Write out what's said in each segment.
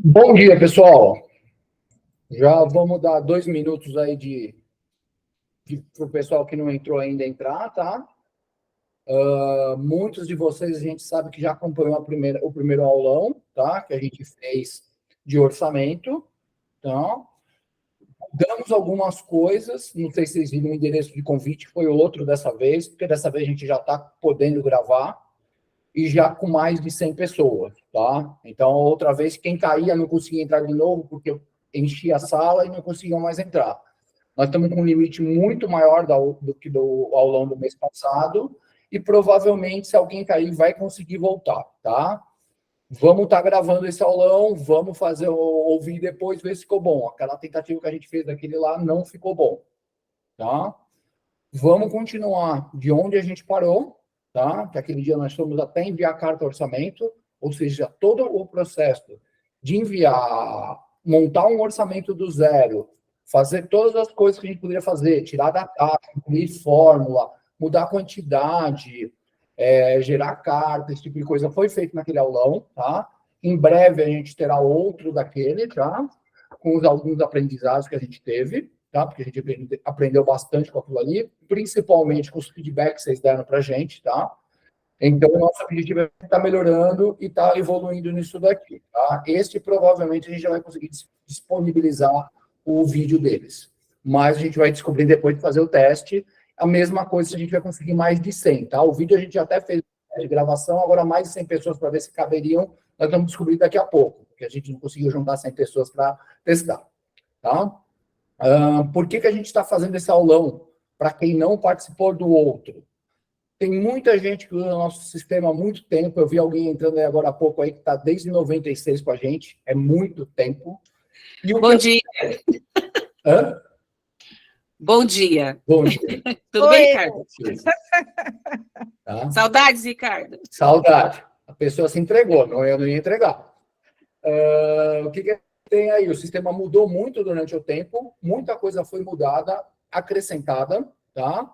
Bom dia, pessoal. Já vamos dar 2 minutos aí para o pessoal que não entrou ainda entrar, tá? Muitos de vocês a gente sabe que já acompanhou o primeiro aulão, tá? Que a gente fez de orçamento. Então, damos algumas coisas. Não sei se vocês viram o endereço de convite, foi outro dessa vez, porque dessa vez a gente já está podendo gravar e já com mais de 100 pessoas, tá? Então, outra vez, quem caía não conseguia entrar de novo, porque eu enchia a sala e não conseguiam mais entrar. Nós estamos com um limite muito maior do que do aulão do mês passado, e provavelmente, se alguém cair, vai conseguir voltar, tá? Vamos estar gravando esse aulão, vamos fazer, ouvir depois, ver se ficou bom. Aquela tentativa que a gente fez daquele lá não ficou bom, tá? Vamos continuar de onde a gente parou, tá? Que aquele dia nós fomos até enviar carta orçamento, ou seja, todo o processo de enviar, montar um orçamento do zero, fazer todas as coisas que a gente poderia fazer, tirar da taxa, incluir fórmula, mudar a quantidade, gerar carta, esse tipo de coisa, foi feito naquele aulão, tá? Em breve a gente terá outro daquele, tá? Com alguns aprendizados que a gente teve, tá? Porque a gente aprendeu bastante com aquilo ali, principalmente com os feedbacks que vocês deram para a gente, tá? Então, o nosso objetivo é estar melhorando e estar evoluindo nisso daqui, tá? Este, provavelmente, a gente já vai conseguir disponibilizar o vídeo deles. Mas a gente vai descobrir depois de fazer o teste. A mesma coisa se a gente vai conseguir mais de 100, tá? O vídeo a gente até fez de gravação, agora mais de 100 pessoas para ver se caberiam. Nós vamos descobrir daqui a pouco, porque a gente não conseguiu juntar 100 pessoas para testar, tá? Por que a gente está fazendo esse aulão? Para quem não participou do outro. Tem muita gente que usa o nosso sistema há muito tempo. Eu vi alguém entrando aí agora há pouco aí que está desde 96 com a gente. É muito tempo. Bom dia. Hã? Bom dia. Bom dia. Tudo bem, Ricardo? Tá? Saudades, Ricardo. Saudade. A pessoa se entregou, não, eu não ia entregar. O que tem aí? O sistema mudou muito durante o tempo. Muita coisa foi mudada, acrescentada, tá?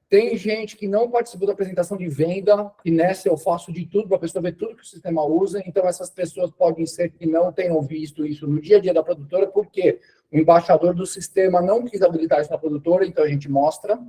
Tem gente que não participou da apresentação de venda, e nessa eu faço de tudo para a pessoa ver tudo que o sistema usa, então essas pessoas podem ser que não tenham visto isso no dia a dia da produtora, porque o embaixador do sistema não quis habilitar isso na produtora, então a gente mostra.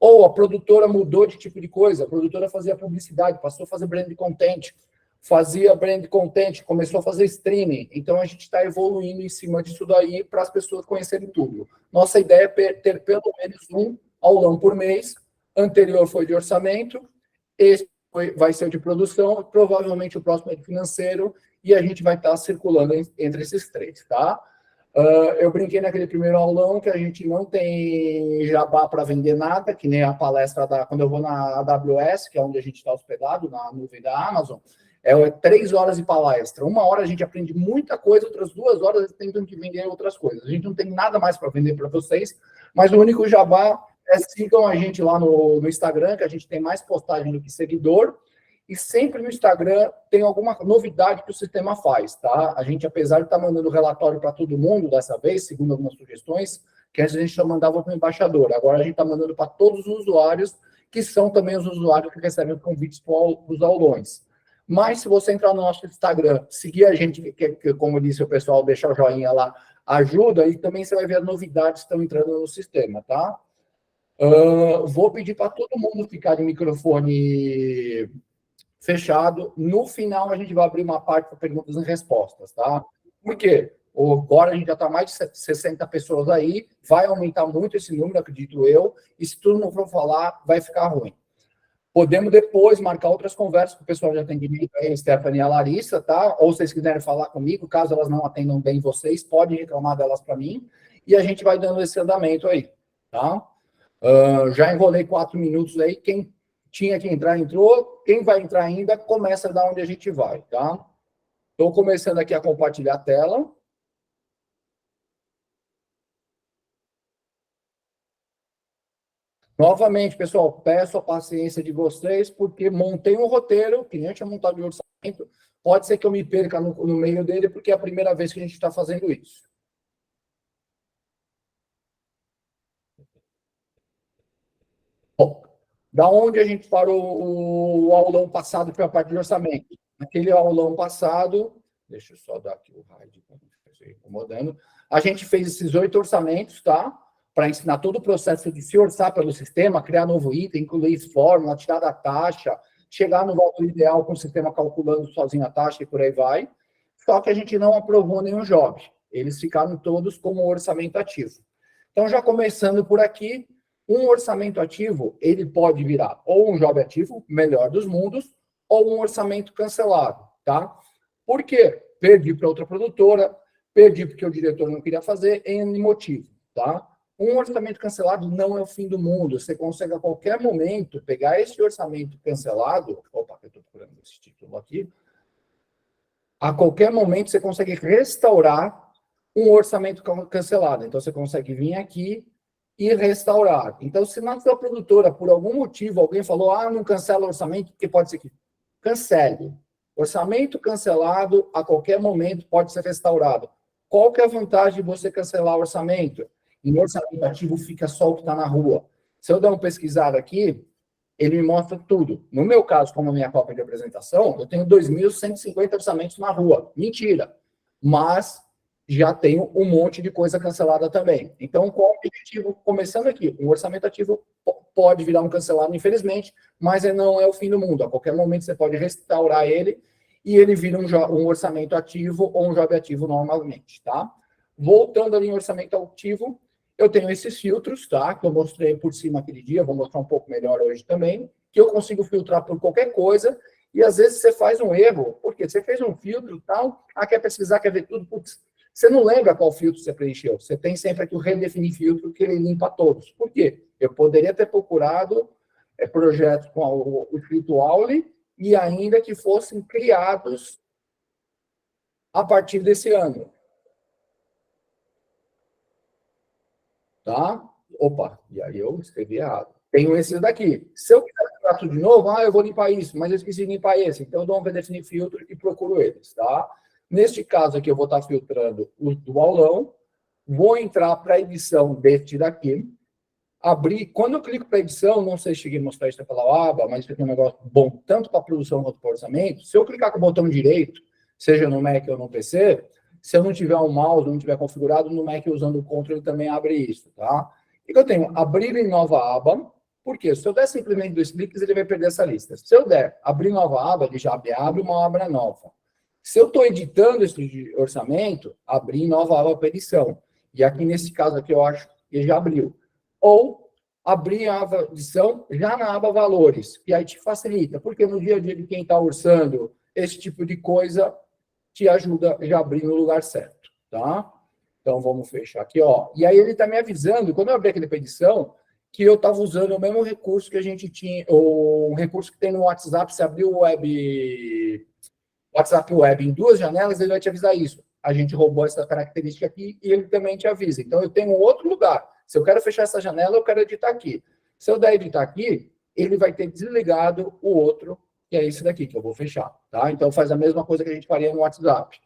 Ou a produtora mudou de tipo de coisa, a produtora fazia publicidade, passou a fazer brand content, fazia brand content, começou a fazer streaming, então a gente está evoluindo em cima disso daí para as pessoas conhecerem tudo. Nossa ideia é ter pelo menos um aulão por mês. Anterior foi de orçamento, esse vai ser de produção, provavelmente o próximo é de financeiro, e a gente vai estar circulando entre esses três, tá? Eu brinquei naquele primeiro aulão que a gente não tem jabá para vender nada, que nem a palestra quando eu vou na AWS, que é onde a gente está hospedado, na nuvem da Amazon, é 3 horas de palestra. 1 hora a gente aprende muita coisa, outras 2 horas tentam te vender outras coisas. A gente não tem nada mais para vender para vocês, mas o único jabá sigam a gente lá no Instagram, que a gente tem mais postagem do que seguidor, e sempre no Instagram tem alguma novidade que o sistema faz, tá? A gente, apesar de estar mandando relatório para todo mundo dessa vez, segundo algumas sugestões, que antes a gente só mandava para o embaixador, agora a gente está mandando para todos os usuários, que são também os usuários que recebem os convites para os aulões. Mas se você entrar no nosso Instagram, seguir a gente, que como disse o pessoal, deixar o joinha lá, ajuda, e também você vai ver as novidades que estão entrando no sistema, tá? Vou pedir para todo mundo ficar de microfone fechado. No final, a gente vai abrir uma parte para perguntas e respostas, tá? Por quê? Agora a gente já está mais de 60 pessoas aí, vai aumentar muito esse número, acredito eu, e se todo mundo for falar, vai ficar ruim. Podemos depois marcar outras conversas com o pessoal de atendimento, a Stephanie e a Larissa, tá? Ou se vocês quiserem falar comigo, caso elas não atendam bem vocês, podem reclamar delas para mim, e a gente vai dando esse andamento aí, tá? Já enrolei 4 minutos aí. Quem tinha que entrar, entrou. Quem vai entrar ainda, começa da onde a gente vai, tá? Estou começando aqui a compartilhar a tela. Novamente, pessoal, peço a paciência de vocês, porque montei um roteiro, que nem eu tinha montado de orçamento. Pode ser que eu me perca no meio dele, porque é a primeira vez que a gente está fazendo isso. Bom, da onde a gente parou o aulão passado, que foi a parte de orçamento? Naquele aulão passado, Deixa eu só dar aqui o hide para não ficar incomodando. A gente fez esses 8 orçamentos, tá? Para ensinar todo o processo de se orçar pelo sistema, criar novo item, incluir fórmula, tirar da taxa, chegar no valor ideal com o sistema calculando sozinho a taxa e por aí vai. Só que a gente não aprovou nenhum job. Eles ficaram todos como orçamento ativo. Então, já começando por aqui, um orçamento ativo, ele pode virar ou um job ativo, melhor dos mundos, ou um orçamento cancelado, tá? Por quê? Perdi para outra produtora, perdi porque o diretor não queria fazer, N motivo, tá? Um orçamento cancelado não é o fim do mundo. Você consegue, a qualquer momento, pegar esse orçamento cancelado... Opa, eu estou procurando esse título aqui. A qualquer momento, você consegue restaurar um orçamento cancelado. Então, você consegue vir aqui e restaurar. Então, se na sua produtora, por algum motivo, alguém falou, não cancela o orçamento, porque pode ser que... Cancele. Orçamento cancelado, a qualquer momento, pode ser restaurado. Qual que é a vantagem de você cancelar o orçamento? Em orçamento ativo fica só o que está na rua. Se eu der uma pesquisada aqui, ele me mostra tudo. No meu caso, como a minha cópia de apresentação, eu tenho 2.150 orçamentos na rua. Mentira. Mas já tenho um monte de coisa cancelada também. Então, qual o objetivo? Começando aqui, um orçamento ativo pode virar um cancelado, infelizmente, mas não é o fim do mundo. A qualquer momento você pode restaurar ele e ele vira um orçamento ativo ou um job ativo normalmente, tá? Voltando ali em orçamento ativo, eu tenho esses filtros, tá? Que eu mostrei por cima aquele dia, vou mostrar um pouco melhor hoje também, que eu consigo filtrar por qualquer coisa, e às vezes você faz um erro, porque você fez um filtro e tal, quer pesquisar, quer ver tudo, putz, você não lembra qual filtro você preencheu. Você tem sempre aqui o redefinir filtro, que ele limpa todos. Por quê? Eu poderia ter procurado projetos com o escrito Auli, e ainda que fossem criados a partir desse ano. Tá? Opa, e aí eu escrevi errado. Tenho esses daqui. Se eu quiser limpar tudo de novo, eu vou limpar isso, mas eu esqueci de limpar esse. Então, eu dou um redefinir filtro e procuro eles, tá? Neste caso aqui, eu vou estar filtrando o do aulão. Vou entrar para a edição deste daqui. Abrir. Quando eu clico para edição, não sei se cheguei a mostrar isso pela aba, mas isso aqui é um negócio bom tanto para produção quanto para orçamento. Se eu clicar com o botão direito, seja no Mac ou no PC, se eu não tiver um mouse, não tiver configurado, no Mac usando o Ctrl, ele também abre isso, tá? O que eu tenho? Abrir em nova aba. Por quê? Se eu der simplesmente 2 cliques, ele vai perder essa lista. Se eu der abrir nova aba, ele já abre uma aba nova. Se eu estou editando esse orçamento, abrir nova aba para edição. E aqui, nesse caso aqui, eu acho que já abriu. Ou abrir a aba edição já na aba valores. E aí te facilita, porque no dia a dia de quem está orçando esse tipo de coisa, te ajuda já a abrir no lugar certo, tá? Então, vamos fechar aqui, ó. E aí ele está me avisando, quando eu abrir aquele para edição, que eu estava usando o mesmo recurso que a gente tinha, o recurso que tem no WhatsApp, se abrir o WhatsApp Web em 2 janelas, ele vai te avisar isso. A gente roubou essa característica aqui e ele também te avisa. Então, eu tenho outro lugar. Se eu quero fechar essa janela, eu quero editar aqui. Se eu der editar aqui, ele vai ter desligado o outro, que é esse daqui, que eu vou fechar, tá? Então, faz a mesma coisa que a gente faria no WhatsApp.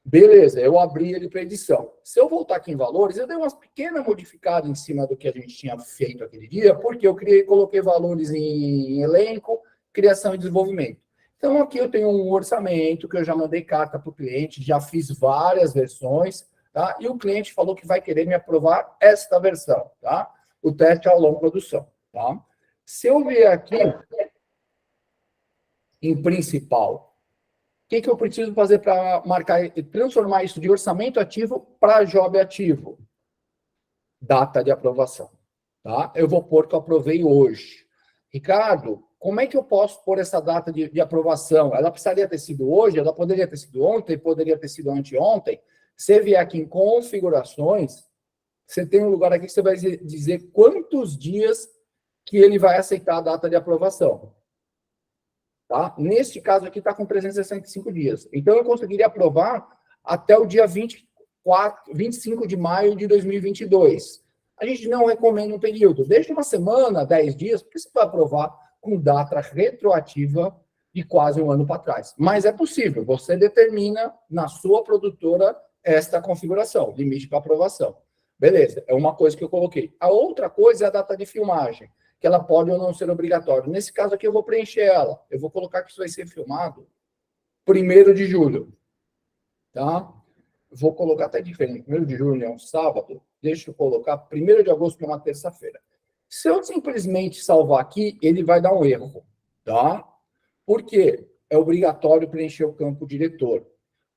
Beleza, eu abri ele para edição. Se eu voltar aqui em valores, eu dei uma pequena modificada em cima do que a gente tinha feito aquele dia, porque eu coloquei valores em elenco, criação e desenvolvimento. Então, aqui eu tenho um orçamento que eu já mandei carta para o cliente, já fiz várias versões, tá? E o cliente falou que vai querer me aprovar esta versão, tá? O teste ao longo produção, tá? Se eu vier aqui em principal, o que eu preciso fazer para transformar isso de orçamento ativo para job ativo? Data de aprovação, tá? Eu vou pôr que eu aprovei hoje. Ricardo, como é que eu posso pôr essa data de aprovação? Ela precisaria ter sido hoje, ela poderia ter sido ontem, poderia ter sido anteontem. Você vier aqui em configurações, você tem um lugar aqui que você vai dizer quantos dias que ele vai aceitar a data de aprovação. Tá? Neste caso aqui está com 365 dias. Então, eu conseguiria aprovar até o dia 25 de maio de 2022. A gente não recomenda um período. Deixa uma semana, 10 dias, porque você vai aprovar com data retroativa de quase um ano para trás. Mas é possível. Você determina na sua produtora esta configuração, limite para aprovação. Beleza, é uma coisa que eu coloquei. A outra coisa é a data de filmagem, que ela pode ou não ser obrigatória. Nesse caso aqui, eu vou preencher ela. Eu vou colocar que isso vai ser filmado 1º de julho. tá? Vou colocar até diferente. 1º de julho é um sábado, deixa eu colocar 1º de agosto, que é uma terça-feira. Se eu simplesmente salvar aqui, ele vai dar um erro, tá? Por quê? É obrigatório preencher o campo diretor.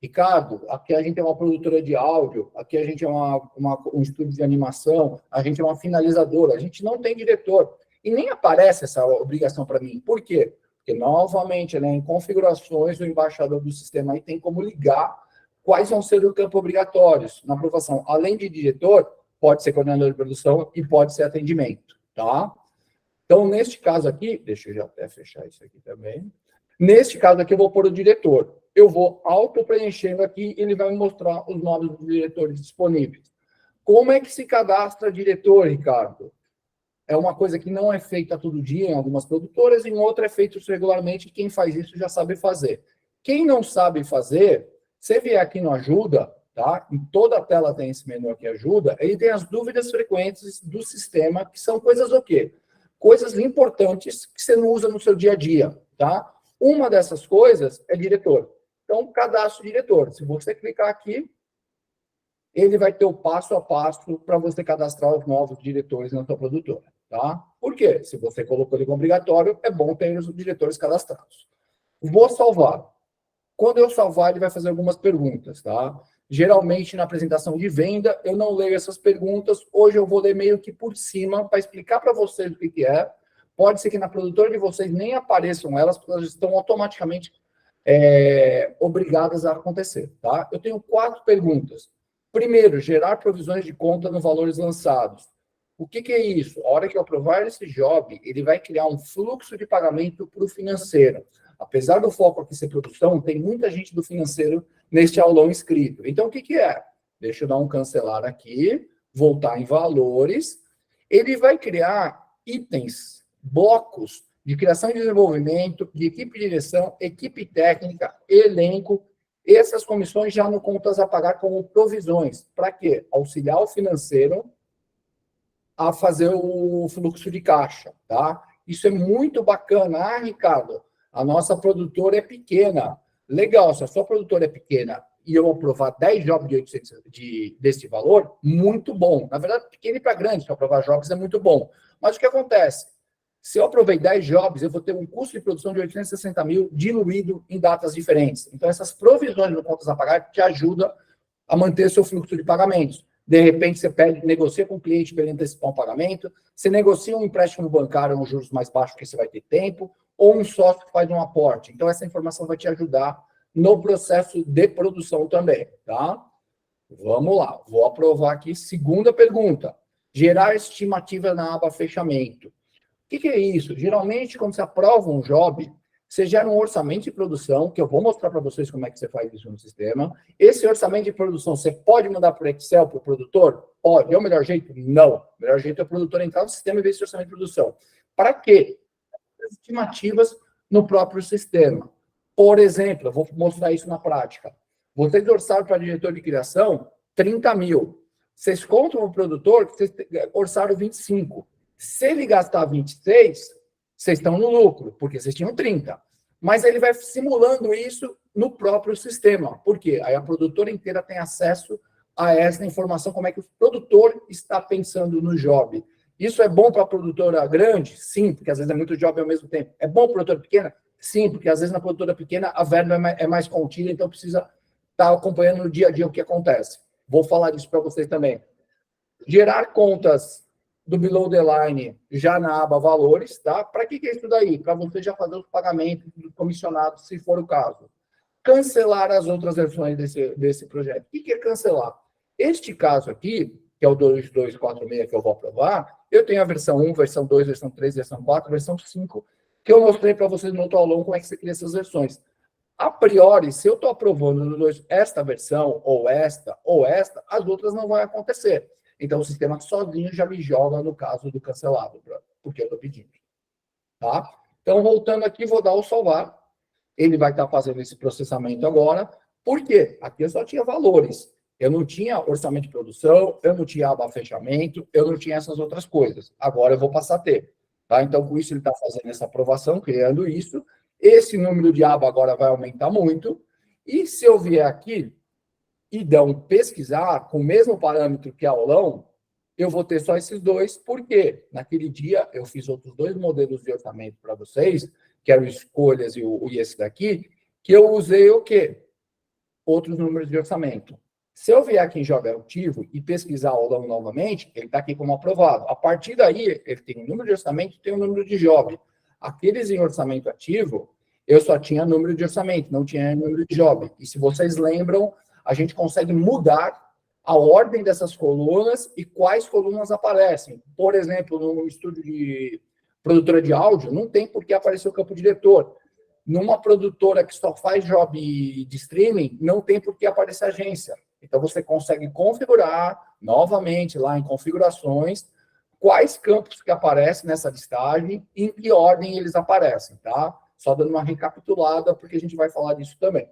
Ricardo, aqui a gente é uma produtora de áudio, aqui a gente é um estúdio de animação, a gente é uma finalizadora, a gente não tem diretor. E nem aparece essa obrigação para mim. Por quê? Porque, novamente, né, em configurações, o embaixador do sistema aí tem como ligar quais vão ser os campos obrigatórios na aprovação. Além de diretor, pode ser coordenador de produção e pode ser atendimento, tá? Então, neste caso aqui, deixa eu já até fechar isso aqui também. Neste caso aqui, eu vou pôr o diretor. Eu vou auto-preenchendo aqui, ele vai me mostrar os nomes dos diretores disponíveis. Como é que se cadastra diretor, Ricardo? É uma coisa que não é feita todo dia em algumas produtoras, em outra é feito regularmente, e quem faz isso já sabe fazer. Quem não sabe fazer, você vier aqui no Ajuda, tá? Em toda a tela tem esse menu aqui, Ajuda, ele tem as dúvidas frequentes do sistema, que são coisas o quê? Coisas importantes que você não usa no seu dia a dia, tá? Uma dessas coisas é diretor. Então, cadastro diretor. Se você clicar aqui, ele vai ter o passo a passo para você cadastrar os novos diretores na sua produtora, tá? Por quê? Se você colocou ele como obrigatório, é bom ter os diretores cadastrados. Vou salvar. Quando eu salvar, ele vai fazer algumas perguntas, tá? Geralmente, na apresentação de venda, eu não leio essas perguntas. Hoje eu vou ler meio que por cima para explicar para vocês o que é. Pode ser que na produtora de vocês nem apareçam elas, porque elas estão automaticamente obrigadas a acontecer, tá? Eu tenho 4 perguntas. Primeiro, gerar provisões de conta nos valores lançados. O que é isso? A hora que eu aprovar esse job, ele vai criar um fluxo de pagamento para o financeiro. Apesar do foco aqui ser produção, tem muita gente do financeiro neste aulão inscrito. Então, o que é? Deixa eu dar um cancelar aqui, voltar em valores. Ele vai criar itens, blocos de criação e desenvolvimento, de equipe de direção, equipe técnica, elenco. Essas comissões já no contas a pagar como provisões. Para quê? Auxiliar o financeiro a fazer o fluxo de caixa, tá? Isso é muito bacana. Ah, Ricardo, a nossa produtora é pequena. Legal, se a sua produtora é pequena e eu aprovar 10 jobs de 800 desse valor, muito bom. Na verdade, pequeno e para grande, se eu aprovar jobs é muito bom. Mas o que acontece? Se eu aprovei 10 jobs, eu vou ter um custo de produção de 860 mil diluído em datas diferentes. Então, essas provisões no contas a pagar te ajudam a manter seu fluxo de pagamentos. De repente, você negocia com o cliente para ele antecipar um pagamento, você negocia um empréstimo bancário com juros mais baixos, porque você vai ter tempo, ou um sócio que faz um aporte. Então, essa informação vai te ajudar no processo de produção também, tá? Vamos lá, vou aprovar aqui. Segunda pergunta. Gerar estimativa na aba fechamento. O que é isso? Geralmente, quando você aprova um job, você gera um orçamento de produção, que eu vou mostrar para vocês como é que você faz isso no sistema. Esse orçamento de produção, você pode mandar para o Excel, para o produtor? Pode. É o melhor jeito? Não. O melhor jeito é o produtor entrar no sistema e ver esse orçamento de produção. Para quê? Estimativas no próprio sistema. Por exemplo, eu vou mostrar isso na prática. Vocês orçaram para diretor de criação 30 mil. Vocês contam o produtor que vocês orçaram 25. Se ele gastar 26, vocês estão no lucro, porque vocês tinham 30. Mas ele vai simulando isso no próprio sistema. Por quê? Aí a produtora inteira tem acesso a essa informação, como é que o produtor está pensando no job. Isso é bom para a produtora grande? Sim, porque às vezes é muito job ao mesmo tempo. É bom para a produtora pequena? Sim, porque às vezes na produtora pequena a verba é mais contida, então precisa estar acompanhando no dia a dia o que acontece. Vou falar disso para vocês também. Gerar contas do below the line já na aba valores, tá? Para que é isso daí? Para você já fazer os pagamentos do comissionado, se for o caso. Cancelar as outras versões desse projeto. O que é cancelar? Este caso aqui, que é o 2246 que eu vou aprovar, eu tenho a versão 1, versão 2, versão 3, versão 4, versão 5, que eu mostrei para vocês no outro aulão como é que você cria essas versões. A priori, se eu estou aprovando esta versão, ou esta, as outras não vão acontecer. Então, o sistema sozinho já me joga no caso do cancelado, porque eu estou pedindo. Tá? Então, voltando aqui, vou dar o salvar. Ele vai estar fazendo esse processamento agora. Por quê? Aqui eu só tinha valores. Eu não tinha orçamento de produção, eu não tinha aba fechamento, eu não tinha essas outras coisas. Agora eu vou passar a ter. Tá? Então, com isso, ele está fazendo essa aprovação, criando isso. Esse número de aba agora vai aumentar muito. E se eu vier aqui, e dão pesquisar com o mesmo parâmetro que aulão, eu vou ter só esses dois, porque naquele dia eu fiz outros 2 modelos de orçamento para vocês, que eram escolhas e esse daqui, que eu usei o quê? Outros números de orçamento. Se eu vier aqui em job ativo e pesquisar aulão novamente, ele está aqui como aprovado. A partir daí, ele tem um número de orçamento e tem um número de job. Aqueles em orçamento ativo, eu só tinha número de orçamento, não tinha número de job. E se vocês lembram, a gente consegue mudar a ordem dessas colunas e quais colunas aparecem. Por exemplo, no estúdio de produtora de áudio, não tem por que aparecer o campo diretor. Numa produtora que só faz job de streaming, não tem por que aparecer agência. Então, você consegue configurar novamente lá em configurações quais campos que aparecem nessa listagem e em que ordem eles aparecem, tá? Só dando uma recapitulada, porque a gente vai falar disso também.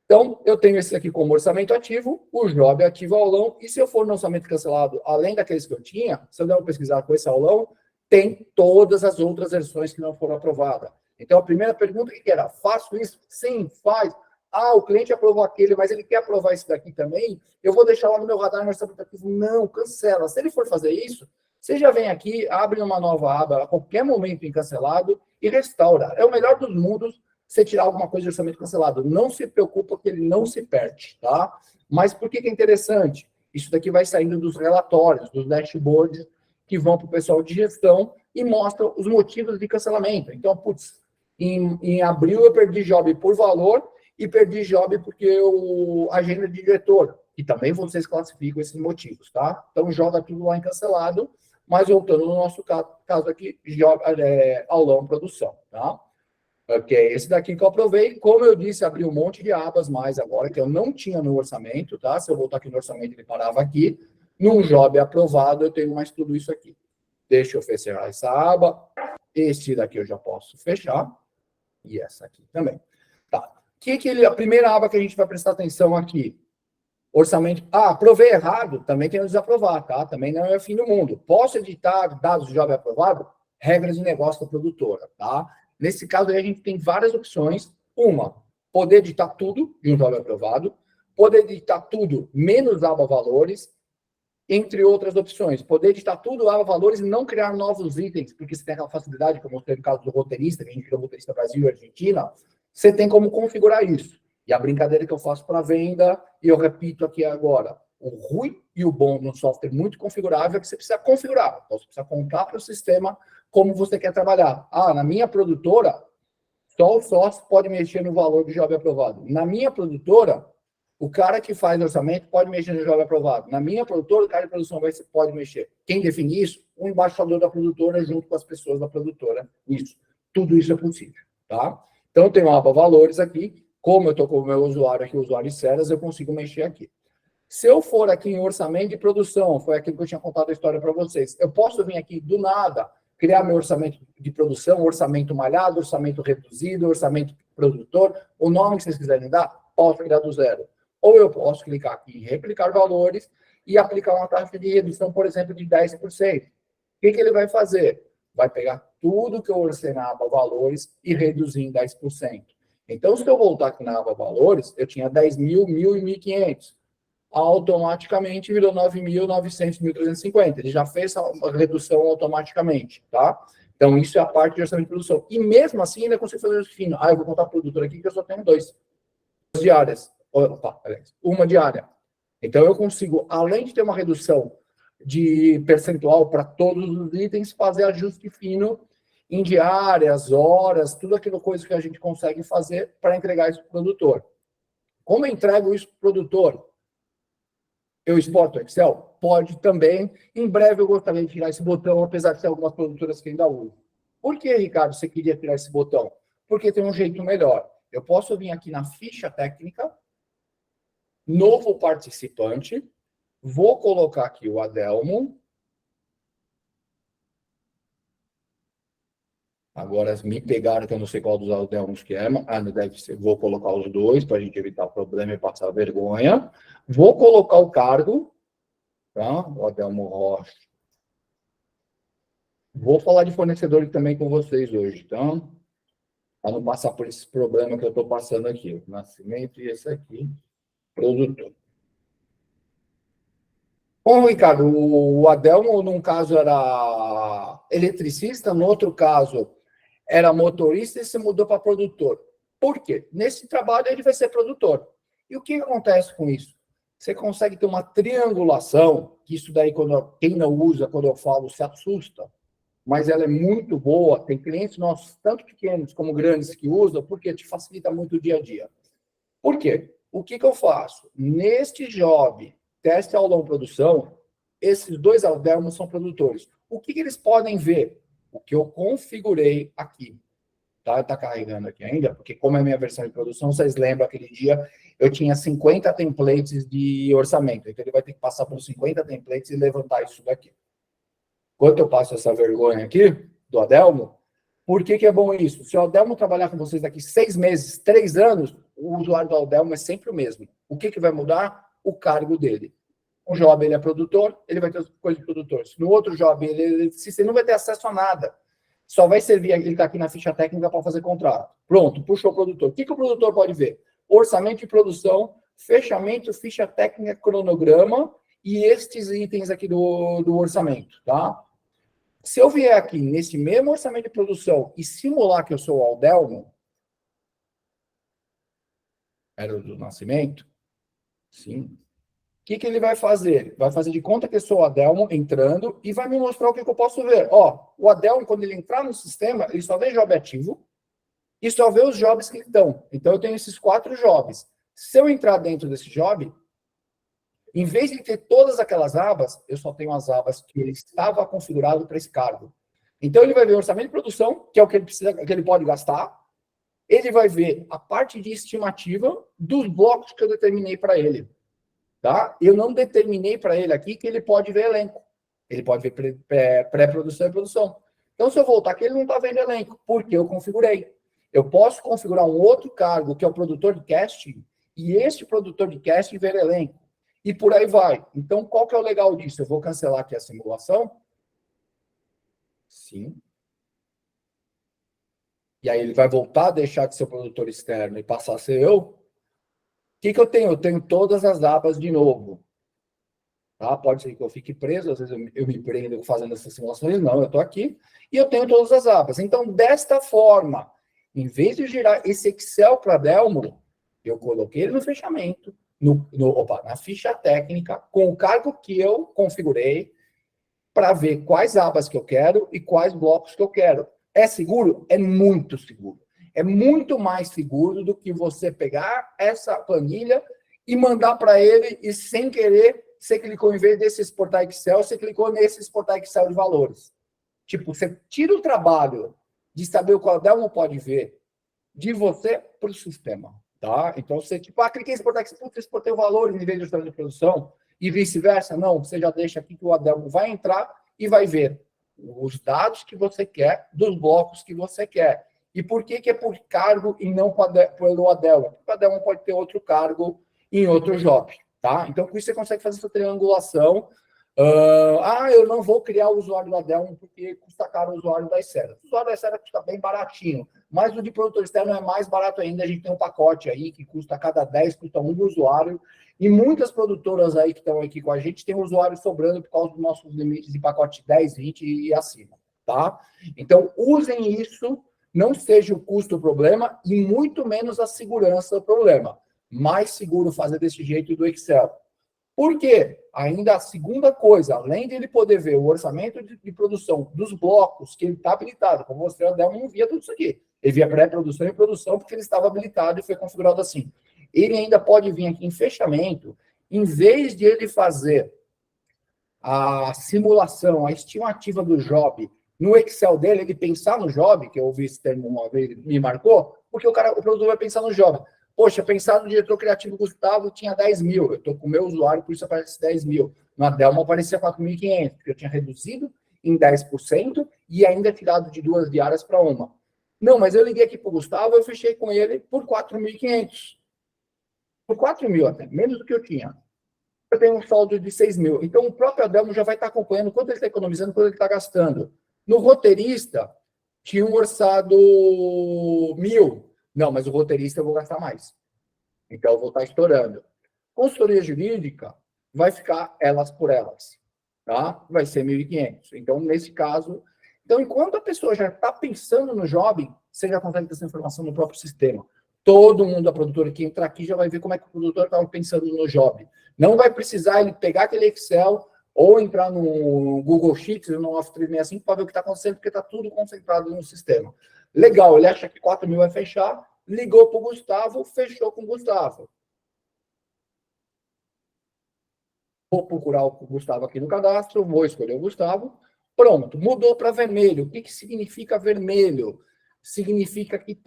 Então, eu tenho esse aqui como orçamento ativo, o job ativo aulão, e se eu for no orçamento cancelado, além daqueles que eu tinha, se eu der uma pesquisar com esse aulão, tem todas as outras versões que não foram aprovadas. Então, a primeira pergunta que era, faço isso? Sim, faz. Ah, o cliente aprovou aquele, mas ele quer aprovar esse daqui também? Eu vou deixar lá no meu radar no orçamento ativo. Não, cancela. Se ele for fazer isso, você já vem aqui, abre uma nova aba a qualquer momento em cancelado e restaura. É o melhor dos mundos você tirar alguma coisa de orçamento cancelado. Não se preocupa que ele não se perde, tá? Mas por que é interessante? Isso daqui vai saindo dos relatórios, dos dashboards que vão para o pessoal de gestão e mostram os motivos de cancelamento. Então, putz, em abril eu perdi job por valor e perdi job porque eu agenda de diretor. E também vocês classificam esses motivos, tá? Então, joga tudo lá em cancelado, mas voltando no nosso caso aqui, aulão produção, tá? Ok, esse daqui que eu aprovei, como eu disse, abri um monte de abas mais agora, que eu não tinha no orçamento, tá? Se eu voltar aqui no orçamento, ele parava aqui. Num job aprovado, eu tenho mais tudo isso aqui. Deixa eu fechar essa aba. Este daqui eu já posso fechar. E essa aqui também. Tá. A primeira aba que a gente vai prestar atenção aqui? Orçamento. Ah, aprovei errado, também tem que desaprovar, tá? Também não é o fim do mundo. Posso editar dados de job aprovado? Regras de negócio da produtora, tá? Nesse caso aí, a gente tem várias opções. Uma, poder editar tudo de um job aprovado, poder editar tudo menos aba valores, entre outras opções. Poder editar tudo, aba valores e não criar novos itens, porque você tem aquela facilidade, como eu mostrei no caso do roteirista, que a gente criou roteirista Brasil e Argentina, você tem como configurar isso. E a brincadeira que eu faço para venda, e eu repito aqui agora, o ruim e o bom de um software muito configurável é que você precisa configurar. Então, você precisa contar para o sistema como você quer trabalhar. Ah, na minha produtora, só o sócio pode mexer no valor do job aprovado. Na minha produtora, o cara que faz orçamento pode mexer no job aprovado. Na minha produtora, o cara de produção pode mexer. Quem define isso? O embaixador da produtora junto com as pessoas da produtora. Isso. Tudo isso é possível, tá? Então, eu tenho uma aba valores aqui. Como eu estou com o meu usuário aqui, o usuário Ceras, eu consigo mexer aqui. Se eu for aqui em orçamento de produção, foi aquilo que eu tinha contado a história para vocês, eu posso vir aqui do nada, criar meu orçamento de produção, orçamento malhado, orçamento reduzido, orçamento produtor, o nome que vocês quiserem dar, posso criar do zero. Ou eu posso clicar aqui em replicar valores e aplicar uma taxa de redução, por exemplo, de 10%. O que ele vai fazer? Vai pegar tudo que eu orcei na aba valores e reduzir em 10%. Então, se eu voltar aqui na aba valores, eu tinha 10 mil, 1.000 e 1.500. Automaticamente virou 9.900, 1.350. Ele já fez essa redução automaticamente, tá? Então, isso é a parte de orçamento de produção. E mesmo assim, ainda consigo fazer isso fino. Ah, eu vou contar produtor aqui que eu só tenho 2 diárias. Opa, uma diária. Então, eu consigo, além de ter uma redução de percentual para todos os itens, fazer ajuste fino em diárias, horas, tudo aquilo coisa que a gente consegue fazer para entregar isso para o produtor. Como eu entrego isso para o produtor? Eu exporto Excel? Pode também. Em breve eu gostaria de tirar esse botão, apesar de ter algumas produtoras que ainda usam. Por que, Ricardo, você queria tirar esse botão? Porque tem um jeito melhor. Eu posso vir aqui na ficha técnica, novo participante, vou colocar aqui o Adelmo. Agora me pegaram que eu não sei qual dos Adelmos que é, mas deve ser. Vou colocar os dois para a gente evitar problema e passar vergonha. Vou colocar o cargo, tá? O Adelmo Rocha. Vou falar de fornecedor também com vocês hoje, tá? Para não passar por esse problema que eu estou passando aqui. O Nascimento e esse aqui, produtor. Bom, Ricardo, o Adelmo, num caso, era eletricista, no outro caso, era motorista e se mudou para produtor. Por quê? Nesse trabalho, ele vai ser produtor. E o que acontece com isso? Você consegue ter uma triangulação, que isso daí, quem não usa, quando eu falo, se assusta, mas ela é muito boa. Tem clientes nossos, tanto pequenos como grandes, que usam, porque te facilita muito o dia a dia. Por quê? O que eu faço? Neste job, teste aulão produção, esses dois Adelmos são produtores. O que eles podem ver? O que eu configurei aqui. Tá? Tá carregando aqui ainda, porque como é a minha versão de produção, vocês lembram aquele dia, eu tinha 50 templates de orçamento. Então ele vai ter que passar por 50 templates e levantar isso daqui. Enquanto eu passo essa vergonha aqui, do Adelmo, por que é bom isso? Se o Adelmo trabalhar com vocês daqui 6 meses, 3 anos, o usuário do Adelmo é sempre o mesmo. O que vai mudar? O cargo dele. Um job ele é produtor, ele vai ter as coisas de produtor. No outro job, ele não vai ter acesso a nada. Só vai servir, ele está aqui na ficha técnica para fazer contrato. Pronto, puxou o produtor. O que o produtor pode ver? Orçamento de produção, fechamento, ficha técnica, cronograma e estes itens aqui do orçamento, tá? Se eu vier aqui nesse mesmo orçamento de produção e simular que eu sou o Aldelmo, era do Nascimento, sim. O que ele vai fazer? Vai fazer de conta que eu sou o Adelmo entrando e vai me mostrar o que eu posso ver. Ó, o Adelmo, quando ele entrar no sistema, ele só vê job ativo e só vê os jobs que estão. Então, eu tenho esses 4 jobs. Se eu entrar dentro desse job, em vez de ter todas aquelas abas, eu só tenho as abas que ele estava configurado para esse cargo. Então, ele vai ver o orçamento de produção, que é o que ele precisa, que ele pode gastar. Ele vai ver a parte de estimativa dos blocos que eu determinei para ele. Tá? Eu não determinei para ele aqui que ele pode ver elenco. Ele pode ver pré-produção e produção. Então, se eu voltar aqui, ele não está vendo elenco, porque eu configurei. Eu posso configurar um outro cargo, que é o produtor de casting, e este produtor de casting ver elenco. E por aí vai. Então, qual que é o legal disso? Eu vou cancelar aqui a simulação. Sim. E aí ele vai voltar a deixar de ser o produtor externo e passar a ser eu. O que eu tenho? Eu tenho todas as abas de novo. Tá? Pode ser que eu fique preso, às vezes eu me prendo fazendo essas simulações. Não, eu estou aqui e eu tenho todas as abas. Então, desta forma, em vez de girar esse Excel para Delmo, eu coloquei ele no fechamento, na ficha técnica, com o cargo que eu configurei, para ver quais abas que eu quero e quais blocos que eu quero. É seguro? É muito seguro. É muito mais seguro do que você pegar essa planilha e mandar para ele e, sem querer, você clicou, em vez desse exportar Excel, você clicou nesse exportar Excel de valores. Tipo, você tira o trabalho de saber o qual Delmo pode ver de você para o sistema. Tá? Então, você, tipo, cliquei em exportar Excel, exportei o valor em vez de orçamento de produção, e vice-versa. Não, você já deixa aqui que o Adelmo vai entrar e vai ver os dados que você quer, dos blocos que você quer. E por que é por cargo e não pelo Adelmo? Porque o Adelmo pode ter outro cargo em outro job. Tá? Então, com isso, você consegue fazer essa triangulação. Eu não vou criar o usuário da Adelmo porque custa caro o usuário da Icera. O usuário da Icera custa bem baratinho, mas o de produtor externo é mais barato ainda. A gente tem um pacote aí que custa, cada 10, custa um usuário. E muitas produtoras aí que estão aqui com a gente têm usuário sobrando por causa dos nossos limites de pacote 10, 20 e acima. Tá? Então, usem isso, não seja o custo o problema e muito menos a segurança o problema. Mais seguro fazer desse jeito do Excel. Por quê? Ainda a segunda coisa, além de ele poder ver o orçamento de produção dos blocos que ele está habilitado, como você, o Adelmo não via tudo isso aqui. Ele via pré-produção e produção porque ele estava habilitado e foi configurado assim. Ele ainda pode vir aqui em fechamento, em vez de ele fazer a simulação, a estimativa do job no Excel dele, ele pensar no job, que eu ouvi esse termo uma vez, me marcou, porque o produtor vai pensar no job. Poxa, pensar no diretor criativo Gustavo tinha 10 mil. Eu estou com o meu usuário, por isso aparece 10 mil. No Adelmo aparecia 4.500, porque eu tinha reduzido em 10% e ainda tirado de 2 diárias para uma. Não, mas eu liguei aqui para o Gustavo, eu fechei com ele por 4.500. Por 4 mil até, menos do que eu tinha. Eu tenho um saldo de 6 mil. Então, o próprio Adelmo já vai estar acompanhando quanto ele está economizando, quanto ele está gastando. No roteirista, tinha um orçado 1.000. Não, mas o roteirista eu vou gastar mais. Então, eu vou estar estourando. Consultoria jurídica, vai ficar elas por elas, tá? Vai ser 1.500. Então, nesse caso... Então, enquanto a pessoa já está pensando no job, você já consegue ter essa informação no próprio sistema. Todo mundo da produtora que entrar aqui já vai ver como é que o produtor estava pensando no job. Não vai precisar ele pegar aquele Excel ou entrar no Google Sheets, no Office 365, para ver o que está acontecendo, porque está tudo concentrado no sistema. Legal, ele acha que 4.000 vai fechar, ligou para o Gustavo, fechou com o Gustavo. Vou procurar o Gustavo aqui no cadastro, vou escolher o Gustavo. Pronto, mudou para vermelho. O que significa vermelho? Significa que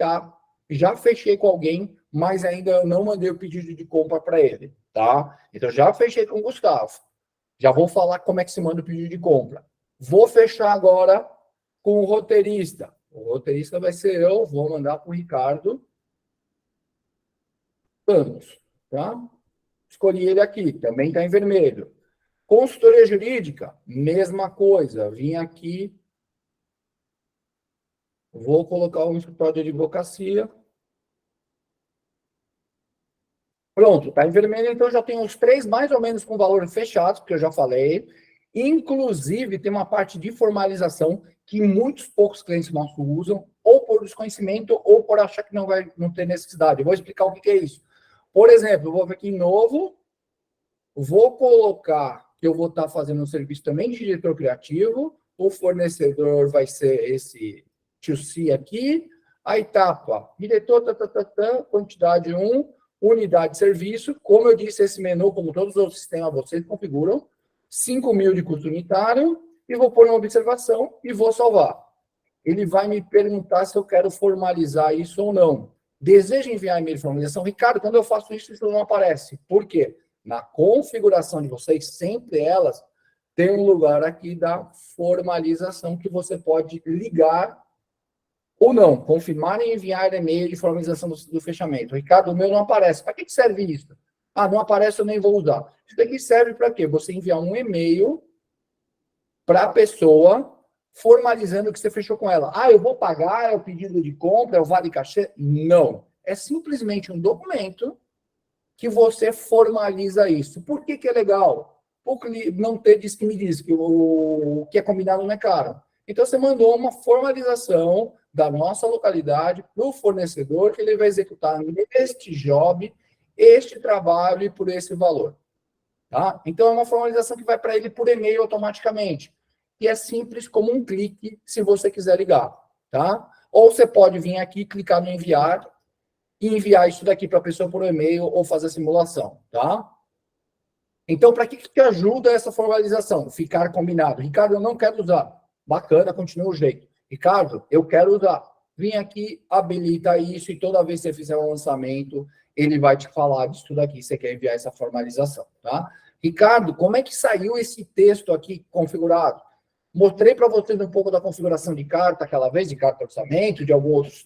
já fechei com alguém, mas ainda não mandei o pedido de compra para ele, tá? Então, já fechei com o Gustavo. Já vou falar como é que se manda o pedido de compra. Vou fechar agora com o roteirista. O roteirista vai ser eu, vou mandar para o Ricardo Santos, tá? Escolhi ele aqui, também está em vermelho. Consultoria jurídica, mesma coisa. Vim aqui, vou colocar um escritório de advocacia. Pronto, está em vermelho, então já tenho os 3 mais ou menos com valor fechados, porque eu já falei. Inclusive, tem uma parte de formalização que muitos poucos clientes nossos usam, ou por desconhecimento, ou por achar que não ter necessidade. Eu vou explicar o que é isso. Por exemplo, eu vou vir aqui em novo, vou colocar que eu vou estar fazendo um serviço também de diretor criativo, o fornecedor vai ser esse 2C aqui, a etapa, diretor, quantidade 1, unidade de serviço, como eu disse, esse menu, como todos os outros sistemas, vocês configuram, 5.000 de custo unitário, e vou pôr uma observação e vou salvar. Ele vai me perguntar se eu quero formalizar isso ou não. Deseja enviar e-mail de formalização? Ricardo, quando eu faço isso, isso não aparece. Por quê? Na configuração de vocês, sempre elas têm um lugar aqui da formalização que você pode ligar ou não, confirmar e enviar e-mail de formalização do fechamento. Ricardo, o meu não aparece. Para que serve isso? Ah, não aparece, eu nem vou usar. Isso daqui serve para quê? Você enviar um e-mail para a pessoa formalizando que você fechou com ela. Ah, eu vou pagar, é o pedido de compra, é o vale cachê? Não. É simplesmente um documento que você formaliza isso. Por que é legal? Porque não ter diz que me diz que o que é combinado não é caro. Então, você mandou uma formalização da nossa localidade para o fornecedor, que ele vai executar neste job, este trabalho e por esse valor. Tá? Então, é uma formalização que vai para ele por e-mail automaticamente. E é simples como um clique, se você quiser ligar. Tá? Ou você pode vir aqui, clicar no enviar, e enviar isso daqui para a pessoa por e-mail ou fazer a simulação. Tá? Então, para que ajuda essa formalização? Ficar combinado. Ricardo, eu não quero usar. Bacana, continua o jeito. Ricardo, eu quero usar. Vem aqui, habilita isso e toda vez que você fizer um lançamento, ele vai te falar disso daqui, você quer enviar essa formalização, tá? Ricardo, como é que saiu esse texto aqui configurado? Mostrei para vocês um pouco da configuração de carta aquela vez, de carta de orçamento, de alguns outros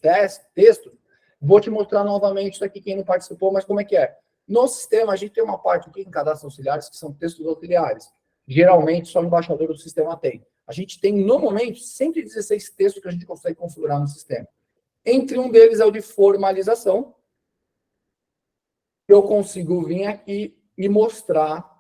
textos. Vou te mostrar novamente isso aqui, quem não participou, mas como é que é? No sistema, a gente tem uma parte aqui em cadastros auxiliares, que são textos auxiliares. Geralmente, só o embaixador do sistema tem. A gente tem, no momento, 116 textos que a gente consegue configurar no sistema. Entre um deles é o de formalização. Eu consigo vir aqui e mostrar,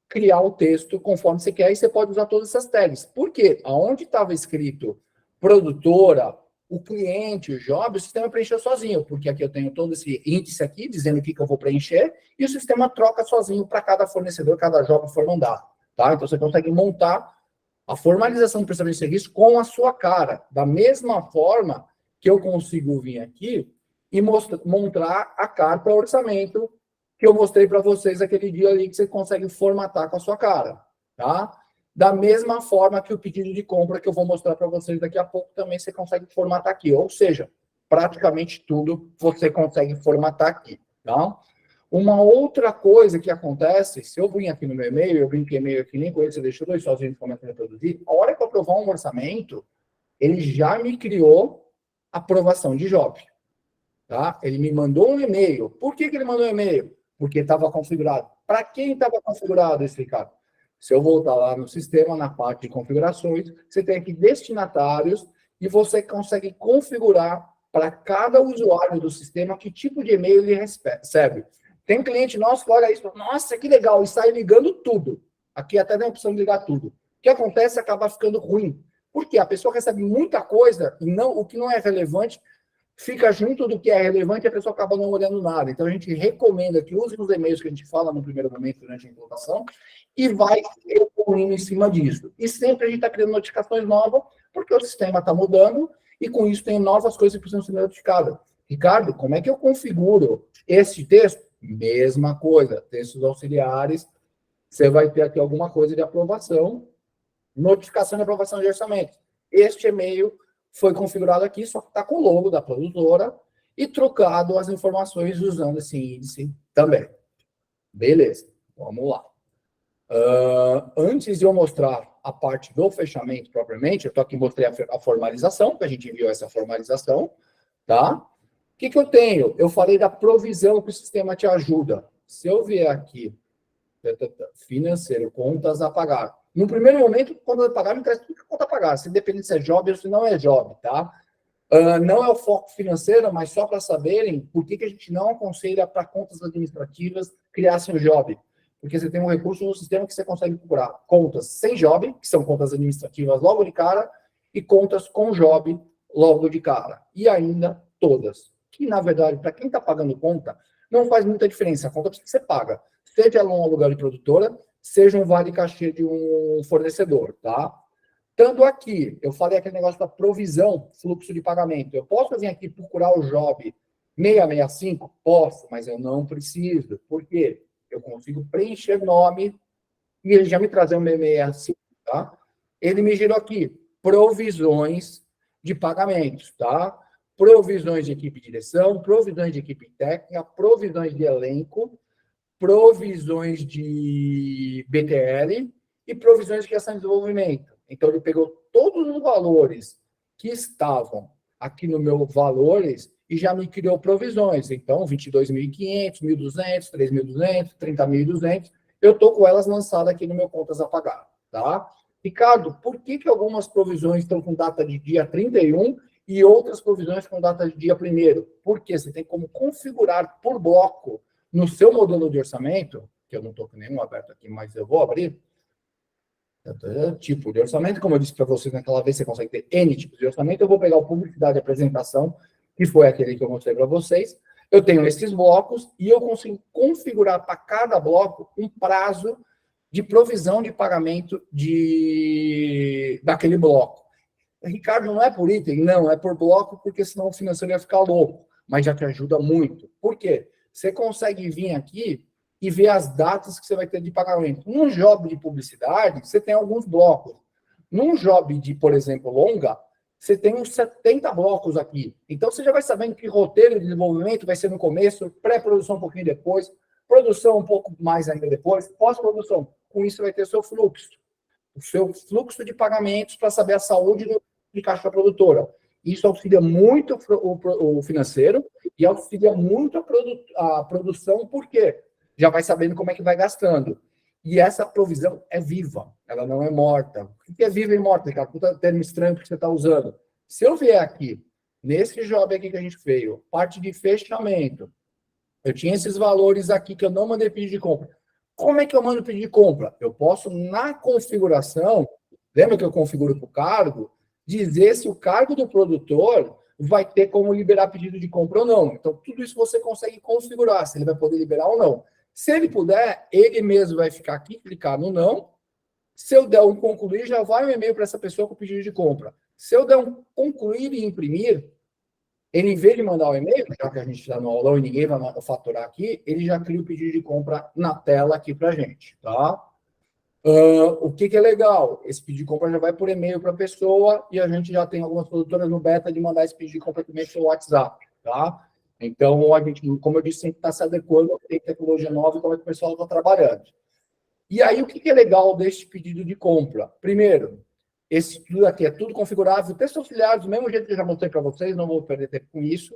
criar o texto conforme você quer, e você pode usar todas essas tags. Por quê? Aonde estava escrito produtora, o cliente, o job, o sistema preencheu sozinho, porque aqui eu tenho todo esse índice aqui, dizendo o que eu vou preencher, e o sistema troca sozinho para cada fornecedor, cada job for mandado. Tá? Então, você consegue montar a formalização do prestamento de serviço com a sua cara. Da mesma forma que eu consigo vir aqui e montar a carta orçamento que eu mostrei para vocês aquele dia ali, que você consegue formatar com a sua cara. Tá? Da mesma forma que o pedido de compra que eu vou mostrar para vocês daqui a pouco, também você consegue formatar aqui. Ou seja, praticamente tudo você consegue formatar aqui. Tá? Uma outra coisa que acontece, se eu vim aqui no meu e-mail, eu brinquei e-mail aqui, nem com ele, você deixou dois sozinhos começando a reproduzir, a hora que eu aprovar um orçamento, ele já me criou aprovação de job. Tá? Ele me mandou um e-mail. Por que ele mandou um e-mail? Porque estava configurado. Para quem estava configurado esse, Ricardo? Se eu voltar lá no sistema, na parte de configurações, você tem aqui destinatários e você consegue configurar para cada usuário do sistema que tipo de e-mail ele recebe. Tem cliente nosso que olha isso, nossa, que legal, e sai ligando tudo. Aqui até tem a opção de ligar tudo. O que acontece é acaba ficando ruim. Por quê? A pessoa recebe muita coisa e não, o que não é relevante fica junto do que é relevante e a pessoa acaba não olhando nada. Então, a gente recomenda que use os e-mails que a gente fala no primeiro momento durante a implantação e vai evoluindo em cima disso. E sempre a gente está criando notificações novas, porque o sistema está mudando e com isso tem novas coisas que precisam ser notificadas. Ricardo, como é que eu configuro esse texto? Mesma coisa, textos auxiliares, você vai ter aqui alguma coisa de aprovação, notificação de aprovação de orçamento. Este e-mail foi configurado aqui, só que está com o logo da produtora e trocado as informações usando esse índice também. Beleza, vamos lá. Antes de eu mostrar a parte do fechamento propriamente, eu estou aqui mostrei a formalização, que a gente enviou essa formalização, tá? O que eu tenho? Eu falei da provisão que o sistema te ajuda. Se eu vier aqui, financeiro, contas a pagar. No primeiro momento, contas a pagar, me traz tudo que conta a pagar, se independente se é job ou se não é job, tá? Não é o foco financeiro, mas só para saberem por que a gente não aconselha para contas administrativas criassem o job. Porque você tem um recurso no sistema que você consegue procurar contas sem job, que são contas administrativas logo de cara, e contas com job logo de cara. E ainda todas. Que, na verdade, para quem está pagando conta, não faz muita diferença. A conta que você paga, seja um aluguel de produtora, seja um vale cachê de um fornecedor, tá? Estando aqui, eu falei aquele negócio da provisão, fluxo de pagamento. Eu posso vir aqui procurar o job 665? Posso, mas eu não preciso. Por quê? Eu consigo preencher o nome e ele já me trazer um 665, tá? Ele me girou aqui, provisões de pagamentos, tá? Provisões de equipe de direção, provisões de equipe técnica, provisões de elenco, provisões de BTL e provisões de criação e desenvolvimento. Então, ele pegou todos os valores que estavam aqui no meu valores e já me criou provisões. Então, 22.500, 1.200, 3.200, 30.200, eu estou com elas lançadas aqui no meu contas a pagar, tá? Ricardo, por que algumas provisões estão com data de dia 31 e outras provisões com data de dia 1º? Porque você tem como configurar por bloco no seu modelo de orçamento, que eu não estou com nenhum aberto aqui, mas eu vou abrir, tipo de orçamento, como eu disse para vocês naquela vez, você consegue ter N tipos de orçamento, eu vou pegar o publicidade e apresentação, que foi aquele que eu mostrei para vocês, eu tenho esses blocos e eu consigo configurar para cada bloco um prazo de provisão de pagamento daquele bloco. Ricardo, não é por item? Não, é por bloco, porque senão o financeiro ia ficar louco, mas já te ajuda muito. Por quê? Você consegue vir aqui e ver as datas que você vai ter de pagamento. Num job de publicidade, você tem alguns blocos. Num job de, por exemplo, longa, você tem uns 70 blocos aqui. Então, você já vai sabendo que roteiro de desenvolvimento vai ser no começo, pré-produção um pouquinho depois, produção um pouco mais ainda depois, pós-produção. Com isso, você vai ter o seu fluxo de pagamentos para saber a saúde de caixa da produtora. Isso auxilia muito o financeiro e auxilia muito a produção, porque já vai sabendo como é que vai gastando. E essa provisão é viva, ela não é morta. O que é viva e morta, cara? Puta termo estranho que você está usando. Se eu vier aqui, nesse job aqui que a gente fez, parte de fechamento, eu tinha esses valores aqui que eu não mandei pedido de compra. Como é que eu mando pedido de compra? Eu posso, na configuração, lembra que eu configuro para o cargo, dizer se o cargo do produtor vai ter como liberar pedido de compra ou não. Então, tudo isso você consegue configurar, se ele vai poder liberar ou não. Se ele puder, ele mesmo vai ficar aqui, clicar no não. Se eu der um concluir, já vai um e-mail para essa pessoa com o pedido de compra. Se eu der um concluir e imprimir, ele, em vez de mandar o e-mail, já que a gente está no aulão e ninguém vai faturar aqui, ele já cria o pedido de compra na tela aqui para a gente, tá? O que é legal? Esse pedido de compra já vai por e-mail para a pessoa e a gente já tem algumas produtoras no beta de mandar esse pedido de compra também pelo WhatsApp, tá? Então, a gente, como eu disse, sempre está se adequando, tem tecnologia nova e como é que o pessoal está trabalhando. E aí, o que é legal deste pedido de compra? Primeiro, esse tudo aqui é tudo configurável, texto auxiliar, do mesmo jeito que eu já mostrei para vocês, não vou perder tempo com isso,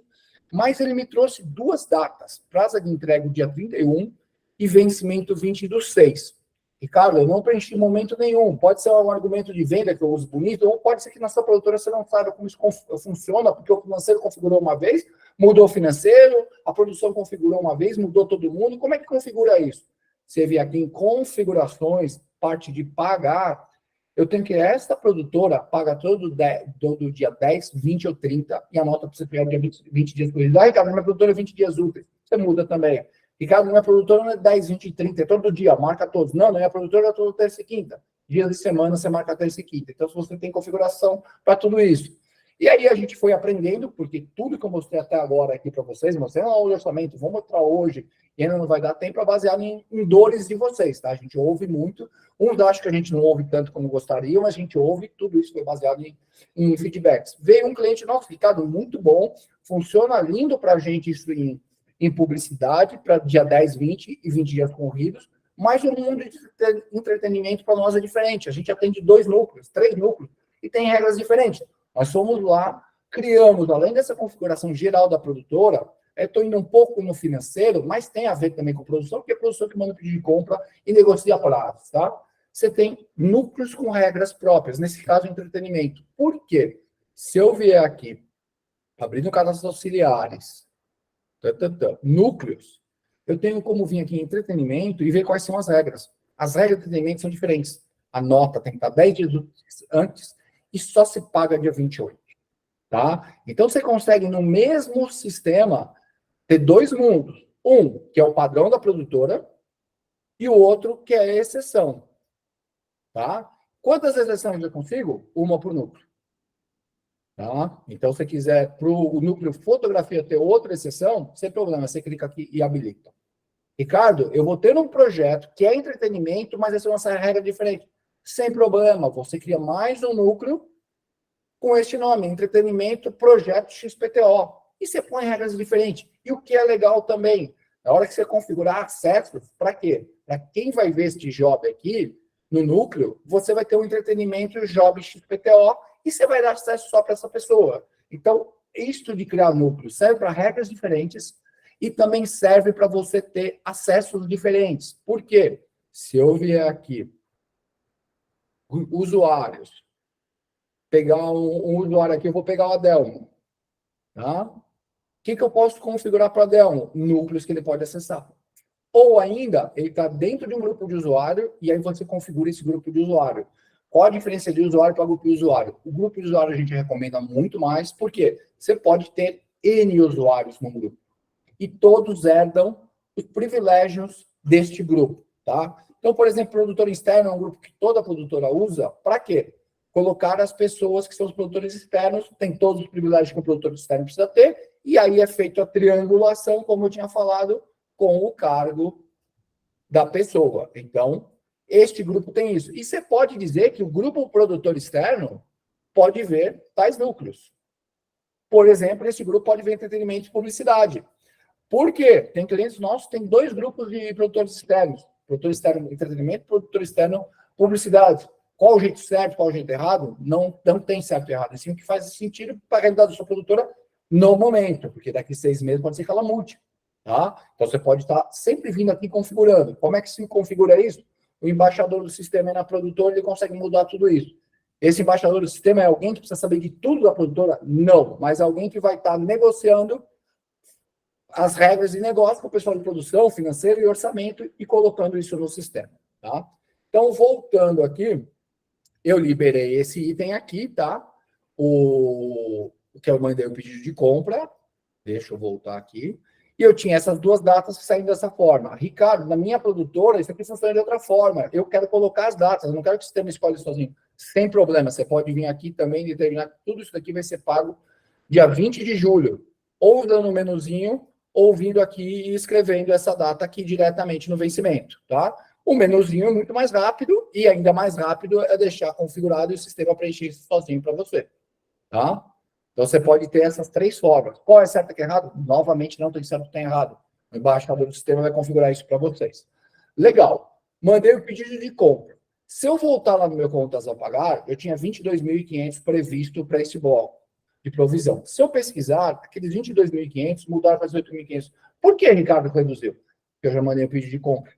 mas ele me trouxe duas datas, prazo de entrega dia 31 e vencimento 20/6. Ricardo, eu não preenchi em momento nenhum, pode ser um argumento de venda que eu uso bonito, ou pode ser que na sua produtora você não saiba como isso funciona, porque o financeiro configurou uma vez, Mudou o financeiro, a produção configurou uma vez, mudou todo mundo. Como é que configura isso? Você vê aqui em configurações, parte de pagar, eu tenho que esta produtora paga todo dia 10, 20 ou 30, e a nota para você pegar dia 20 dias corridos. Ah, Ricardo, minha produtora é 20 dias úteis. Você muda também. Ricardo, minha produtora não é 10, 20 e 30, é todo dia, marca todos. Não, minha produtora é todo terça e quinta. Dias de semana você marca terça e quinta. Então, se você tem configuração para tudo isso. E aí a gente foi aprendendo, porque tudo que eu mostrei até agora aqui para vocês, mostrei o orçamento, vou mostrar hoje, e ainda não vai dar tempo, é baseado em dores de vocês, tá? A gente ouve muito, uns acham que a gente não ouve tanto como gostaria, mas a gente ouve, tudo isso foi baseado em feedbacks. Veio um cliente nosso, Ricardo, muito bom, funciona lindo para a gente isso em publicidade, para dia 10, 20 e 20 dias corridos, mas o mundo de entretenimento para nós é diferente. A gente atende 2 núcleos, 3 núcleos, e tem regras diferentes. Nós fomos lá, criamos, além dessa configuração geral da produtora, estou indo um pouco no financeiro, mas tem a ver também com produção, porque é a produção que manda pedido de compra e negocia prazos, tá? Você tem núcleos com regras próprias, nesse caso, entretenimento. Por quê? Se eu vier aqui, abrindo cadastros auxiliares, núcleos, eu tenho como vir aqui em entretenimento e ver quais são as regras. As regras de entretenimento são diferentes. A nota tem que estar 10 dias antes e só se paga dia 28. Tá? Então, você consegue, no mesmo sistema, ter 2 mundos. Um, que é o padrão da produtora, e o outro, que é a exceção. Tá? Quantas exceções eu consigo? Uma por núcleo. Tá? Então, se você quiser para o núcleo fotografia ter outra exceção, sem problema, você clica aqui e habilita. Ricardo, eu vou ter um projeto que é entretenimento, mas essa é uma regra diferente. Sem problema, você cria mais um núcleo com este nome, Entretenimento Projeto XPTO. E você põe regras diferentes. E o que é legal também, na hora que você configurar acessos, para quê? Para quem vai ver este job aqui, no núcleo, você vai ter um entretenimento job XPTO e você vai dar acesso só para essa pessoa. Então, isto de criar núcleo serve para regras diferentes e também serve para você ter acessos diferentes. Por quê? Se eu vier aqui, usuários, pegar um usuário aqui, eu vou pegar o Adelmo. Tá? O que eu posso configurar para o Adelmo? Núcleos que ele pode acessar. Ou ainda, ele está dentro de um grupo de usuário e aí você configura esse grupo de usuário. Qual a diferença de usuário para grupo de usuário? O grupo de usuário a gente recomenda muito mais, porque você pode ter N usuários no grupo. E todos herdam os privilégios deste grupo. Tá? Então, por exemplo, produtor externo é um grupo que toda produtora usa. Para quê? Colocar as pessoas que são os produtores externos, tem todos os privilégios que o produtor externo precisa ter, e aí é feita a triangulação, como eu tinha falado, com o cargo da pessoa. Então, este grupo tem isso. E você pode dizer que o grupo produtor externo pode ver tais núcleos. Por exemplo, esse grupo pode ver entretenimento e publicidade. Por quê? Tem clientes nossos que têm 2 grupos de produtores externos. Produtor externo entretenimento, produtor externo publicidade. Qual o jeito certo, qual o jeito errado? Não tem certo e errado. Assim, o que faz sentido para a realidade da sua produtora no momento, porque daqui 6 meses pode ser que ela mude. Tá? Então, você pode estar sempre vindo aqui configurando. Como é que se configura isso? O embaixador do sistema é na produtora, ele consegue mudar tudo isso. Esse embaixador do sistema é alguém que precisa saber de tudo da produtora? Não, mas alguém que vai estar negociando as regras de negócio com o pessoal de produção, financeiro e orçamento e colocando isso no sistema. Tá? Então, voltando aqui, eu liberei esse item aqui, tá? O que eu mandei o pedido de compra. Deixa eu voltar aqui. E eu tinha essas 2 datas saindo dessa forma. Ricardo, na minha produtora, isso aqui funciona de outra forma. Eu quero colocar as datas, eu não quero que o sistema escolha sozinho. Sem problema, você pode vir aqui também e determinar que tudo isso daqui vai ser pago dia 20 de julho. Ou dando um menuzinho, ou vindo aqui e escrevendo essa data aqui diretamente no vencimento, tá? O menuzinho é muito mais rápido e ainda mais rápido é deixar configurado e o sistema preencher isso sozinho para você, tá? Então, você pode ter essas 3 formas. Qual é certo e que é errado? Novamente, não tem certo e tem errado. O embaixador do sistema vai configurar isso para vocês. Legal. Mandei o pedido de compra. Se eu voltar lá no meu contas a pagar, eu tinha 22.500 previsto para esse bloco de provisão. Se eu pesquisar, aqueles 22.500 mudaram para 18.500. Por que, Ricardo, reduziu? Porque eu já mandei o pedido de compra.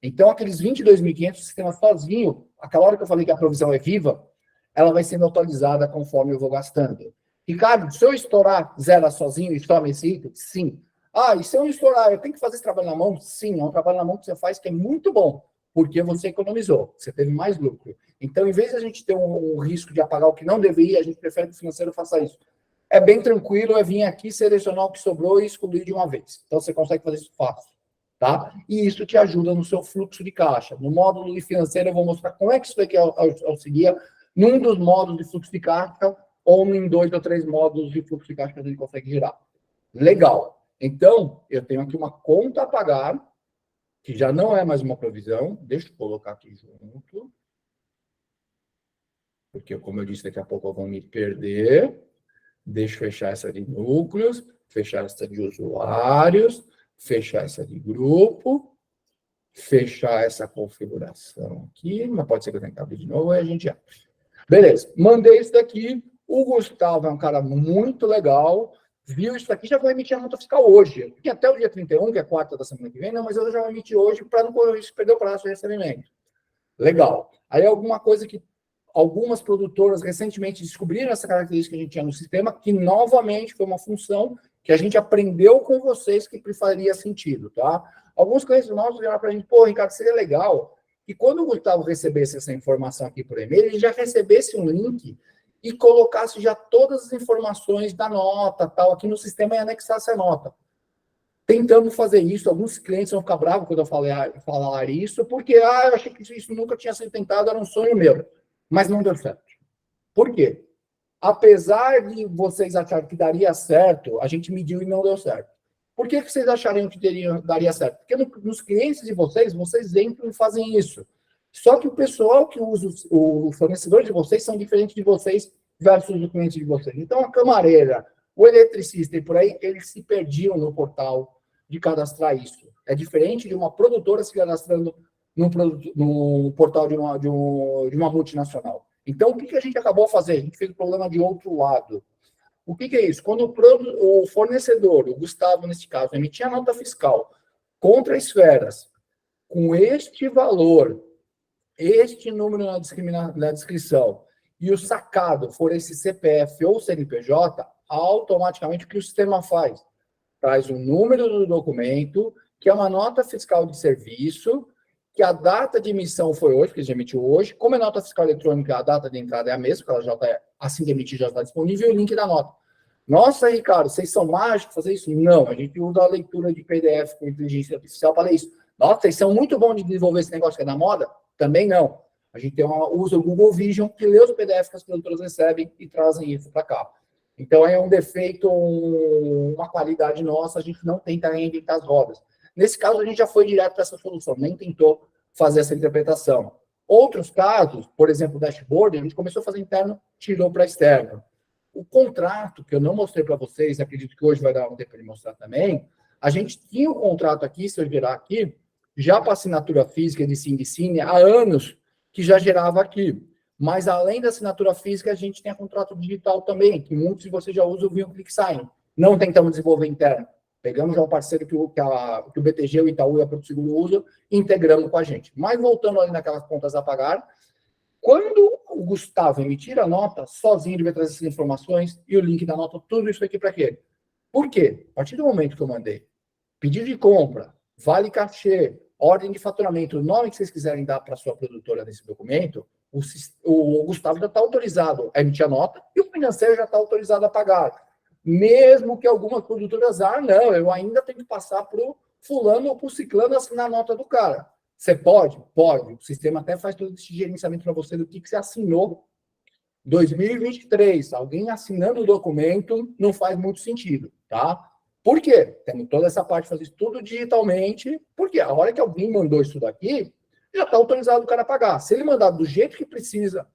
Então, aqueles 22.500, o sistema sozinho, aquela hora que eu falei que a provisão é viva, ela vai sendo atualizada conforme eu vou gastando. Ricardo, se eu estourar, zera sozinho e toma esse item? Sim. Ah, e se eu estourar, eu tenho que fazer esse trabalho na mão? Sim, é um trabalho na mão que você faz que é muito bom, porque você economizou, você teve mais lucro. Então, em vez de a gente ter um risco de apagar o que não deveria, a gente prefere que o financeiro faça isso. É bem tranquilo, é vir aqui, selecionar o que sobrou e excluir de uma vez. Então, você consegue fazer isso fácil, tá? E isso te ajuda no seu fluxo de caixa. No módulo de financeiro, eu vou mostrar como é que isso daqui auxilia num dos módulos de fluxo de caixa ou em 2 ou 3 módulos de fluxo de caixa que a gente consegue girar. Legal. Então, eu tenho aqui uma conta a pagar, que já não é mais uma provisão. Deixa eu colocar aqui junto. Porque, como eu disse, daqui a pouco eu vou me perder. Deixa eu fechar essa de núcleos, fechar essa de usuários, fechar essa de grupo, fechar essa configuração aqui. Mas pode ser que eu tenha que abrir de novo, aí a gente abre. Beleza. Mandei isso daqui. O Gustavo é um cara muito legal. Viu isso aqui, já vou emitir a nota fiscal hoje. E até o dia 31, que é quarta da semana que vem, não, mas eu já vou emitir hoje para não perder o prazo de recebimento. Legal. Aí alguma coisa que algumas produtoras recentemente descobriram essa característica que a gente tinha no sistema, que novamente foi uma função que a gente aprendeu com vocês que faria sentido, tá? Alguns clientes nossos vieram para a gente, pô, Ricardo, seria legal que quando o Gustavo recebesse essa informação aqui por e-mail, ele já recebesse um link e colocasse já todas as informações da nota, tal, aqui no sistema e anexasse a nota. Tentamos fazer isso, alguns clientes vão ficar bravos quando eu falar isso, porque eu achei que isso nunca tinha sido tentado, era um sonho meu. Mas não deu certo. Por quê? Apesar de vocês acharem que daria certo, a gente mediu e não deu certo. Por que vocês achariam que daria certo? Porque nos clientes de vocês entram e fazem isso. Só que o pessoal que usa, o fornecedor de vocês são diferentes de vocês versus o cliente de vocês. Então, a camareira, o eletricista e por aí, eles se perdiam no portal de cadastrar isso. É diferente de uma produtora se cadastrando no portal de uma multinacional. Então, o que a gente acabou fazendo? A gente fez o problema de outro lado. O que é isso? Quando o fornecedor, o Gustavo, nesse caso, emitia a nota fiscal contra esferas, com este valor, este número na descrição, e o sacado for esse CPF ou CNPJ, automaticamente o que o sistema faz? Traz o número do documento, que é uma nota fiscal de serviço, que a data de emissão foi hoje, porque a gente emitiu hoje. Como é nota fiscal eletrônica, a data de entrada é a mesma, porque ela já está, assim que emitir, já está disponível, e o link da nota. Nossa, Ricardo, vocês são mágicos fazer isso? Não, a gente usa a leitura de PDF com inteligência artificial para ler isso. Nossa, vocês são muito bons de desenvolver esse negócio que é da moda? Também não. A gente usa o Google Vision, que lê os PDFs que as produtoras recebem e trazem isso para cá. Então, é um defeito, uma qualidade nossa, a gente não tenta reinventar as rodas. Nesse caso, a gente já foi direto para essa solução, nem tentou fazer essa interpretação. Outros casos, por exemplo, o dashboard, a gente começou a fazer interno, tirou para externo. O contrato, que eu não mostrei para vocês, acredito que hoje vai dar um tempo de mostrar também, a gente tinha o contrato aqui, se eu virar aqui, já para assinatura física de Cine há anos, que já gerava aqui. Mas, além da assinatura física, a gente tem a contrato digital também, que muitos de vocês já usam via o ClickSign. Não tentamos desenvolver interno. Pegamos já um parceiro que o BTG, o Itaú e a Porto Seguro usam e integramos com a gente. Mas, voltando ali naquelas contas a pagar, quando o Gustavo emitir a nota, sozinho ele vai trazer essas informações e o link da nota, tudo isso aqui para quê? Por quê? A partir do momento que eu mandei pedido de compra, vale cachê, ordem de faturamento, o nome que vocês quiserem dar para a sua produtora nesse documento, o Gustavo já está autorizado a emitir a nota e o financeiro já está autorizado a pagar. Mesmo que algumas produtoras, não, eu ainda tenho que passar para o fulano ou para o ciclano assinar a nota do cara. Você pode? Pode. O sistema até faz todo esse gerenciamento para você do que você assinou. 2023, alguém assinando o documento não faz muito sentido, tá? Por quê? Temos toda essa parte de fazer isso tudo digitalmente, porque a hora que alguém mandou isso daqui, já está autorizado o cara a pagar. Se ele mandar do jeito que precisa,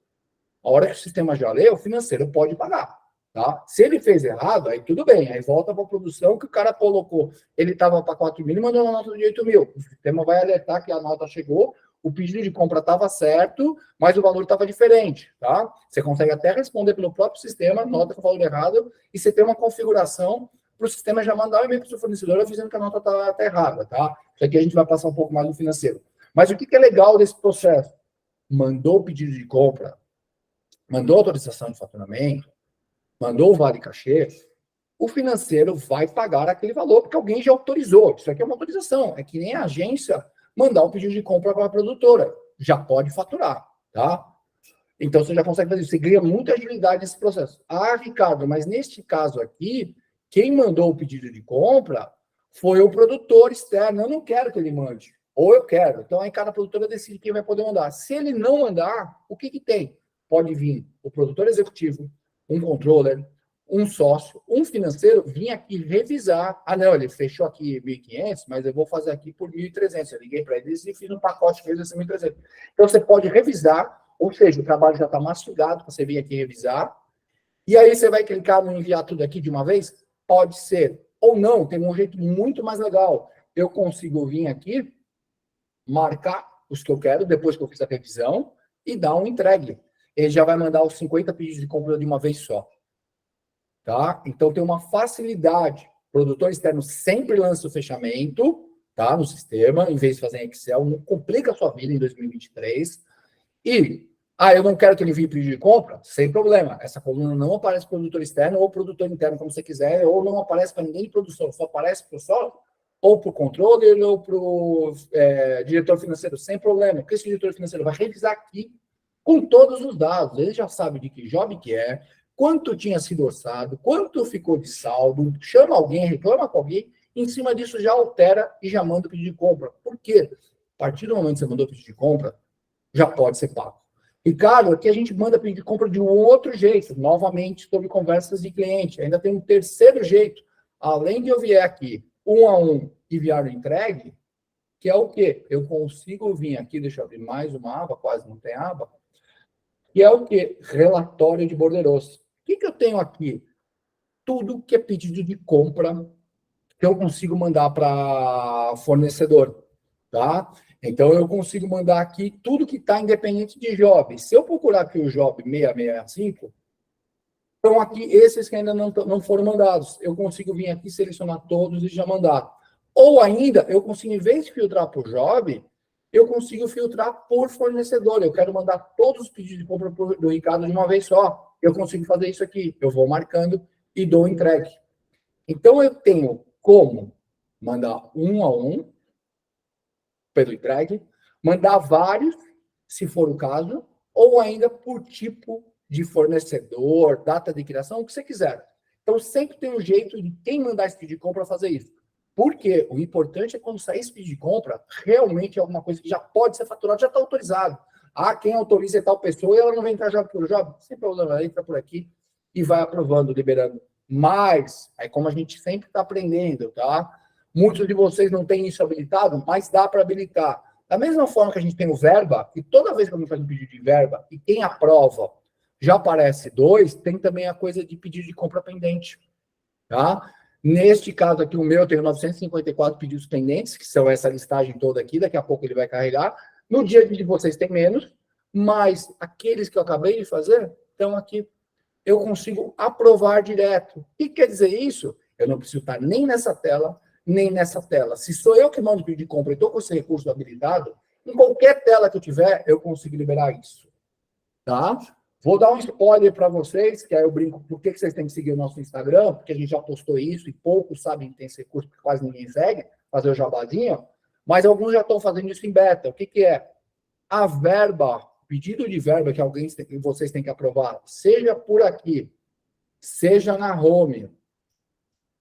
a hora que o sistema já lê, o financeiro pode pagar. Tá? Se ele fez errado, aí tudo bem, aí volta para a produção que o cara colocou, ele estava para 4 mil e mandou uma nota de 8 mil. O sistema vai alertar que a nota chegou, o pedido de compra estava certo, mas o valor estava diferente. Tá? Você consegue até responder pelo próprio sistema, nota com o valor errado, e você tem uma configuração para o sistema já mandar o e-mail para o seu fornecedor avisando que a nota está errada. Tá? Isso aqui a gente vai passar um pouco mais no financeiro. Mas o que é legal desse processo? Mandou o pedido de compra, mandou autorização de faturamento, mandou o vale cachê, o financeiro vai pagar aquele valor, porque alguém já autorizou. Isso aqui é uma autorização. É que nem a agência mandar um pedido de compra para a produtora. Já pode faturar, tá? Então, você já consegue fazer isso. Você ganha muita agilidade nesse processo. Ah, Ricardo, mas neste caso aqui, quem mandou o pedido de compra foi o produtor externo. Eu não quero que ele mande. Ou eu quero. Então, aí cada produtora decide quem vai poder mandar. Se ele não mandar, o que que tem? Pode vir o produtor executivo, um controller, um sócio, um financeiro, vir aqui revisar. Ah, não, ele fechou aqui 1.500, mas eu vou fazer aqui por 1.300. Eu liguei para eles e fiz um pacote que fez esse 1.300. Então, você pode revisar, ou seja, o trabalho já está mastigado para você vir aqui revisar. E aí você vai clicar no enviar tudo aqui de uma vez? Pode ser. Ou não, tem um jeito muito mais legal. Eu consigo vir aqui, marcar os que eu quero, depois que eu fiz a revisão, e dar um entregue. Ele já vai mandar os 50 pedidos de compra de uma vez só. Tá? Então, tem uma facilidade. O produtor externo sempre lança o fechamento, tá? No sistema, em vez de fazer em Excel, não complica a sua vida em 2023. E, eu não quero que ele envie pedido de compra, sem problema. Essa coluna não aparece para o produtor externo ou produtor interno, como você quiser, ou não aparece para ninguém de produção, só aparece para o sócio, ou para o controller, ou para o diretor financeiro, sem problema. Porque esse diretor financeiro vai revisar aqui com todos os dados. Ele já sabe de que job que é, quanto tinha sido orçado, quanto ficou de saldo, chama alguém, reclama com alguém, em cima disso já altera e já manda o pedido de compra. Por quê? A partir do momento que você mandou o pedido de compra, já pode ser pago. Ricardo, aqui a gente manda pedido de compra de um outro jeito, novamente sobre conversas de cliente. Ainda tem um terceiro jeito, além de eu vier aqui um a um e viar o entregue, que é o quê? Eu consigo vir aqui, deixa eu abrir mais uma aba, quase não tem aba, que é o quê? Relatório de borderoso. O que eu tenho aqui? Tudo que é pedido de compra que eu consigo mandar para fornecedor, tá? Então, eu consigo mandar aqui tudo que está independente de job. Se eu procurar aqui o job 665, estão aqui esses que ainda não foram mandados. Eu consigo vir aqui, selecionar todos e já mandar. Ou ainda, eu consigo, em vez de filtrar por job, eu consigo filtrar por fornecedor. Eu quero mandar todos os pedidos de compra do Ricardo de uma vez só. Eu consigo fazer isso aqui. Eu vou marcando e dou entregue. Então, eu tenho como mandar um a um, pelo entregue, mandar vários, se for o caso, ou ainda por tipo de fornecedor, data de criação, o que você quiser. Então, sempre tem um jeito de quem mandar esse pedido de compra fazer isso. Porque o importante é quando sair esse pedido de compra, realmente é alguma coisa que já pode ser faturado, já está autorizado. Quem autoriza é tal pessoa e ela não vem entrar job por job, sem problema, ela entra por aqui e vai aprovando, liberando. Mas, aí como a gente sempre está aprendendo, tá? Muitos de vocês não têm isso habilitado, mas dá para habilitar. Da mesma forma que a gente tem o verba, e toda vez que alguém faz um pedido de verba, e quem aprova já aparece 2, tem também a coisa de pedido de compra pendente, tá? Neste caso aqui, o meu, eu tenho 954 pedidos pendentes, que são essa listagem toda aqui, daqui a pouco ele vai carregar. No dia de vocês tem menos, mas aqueles que eu acabei de fazer estão aqui. Eu consigo aprovar direto. O que quer dizer isso? Eu não preciso estar nem nessa tela, nem nessa tela. Se sou eu que mando o pedido de compra e estou com esse recurso habilitado, em qualquer tela que eu tiver, eu consigo liberar isso. Tá? Vou dar um spoiler para vocês, que aí eu brinco, por que vocês têm que seguir o nosso Instagram? Porque a gente já postou isso e poucos sabem que tem esse recurso, porque quase ninguém segue, fazer o jabazinho, mas alguns já estão fazendo isso em beta. O que é? A verba, pedido de verba que vocês têm que aprovar, seja por aqui, seja na home,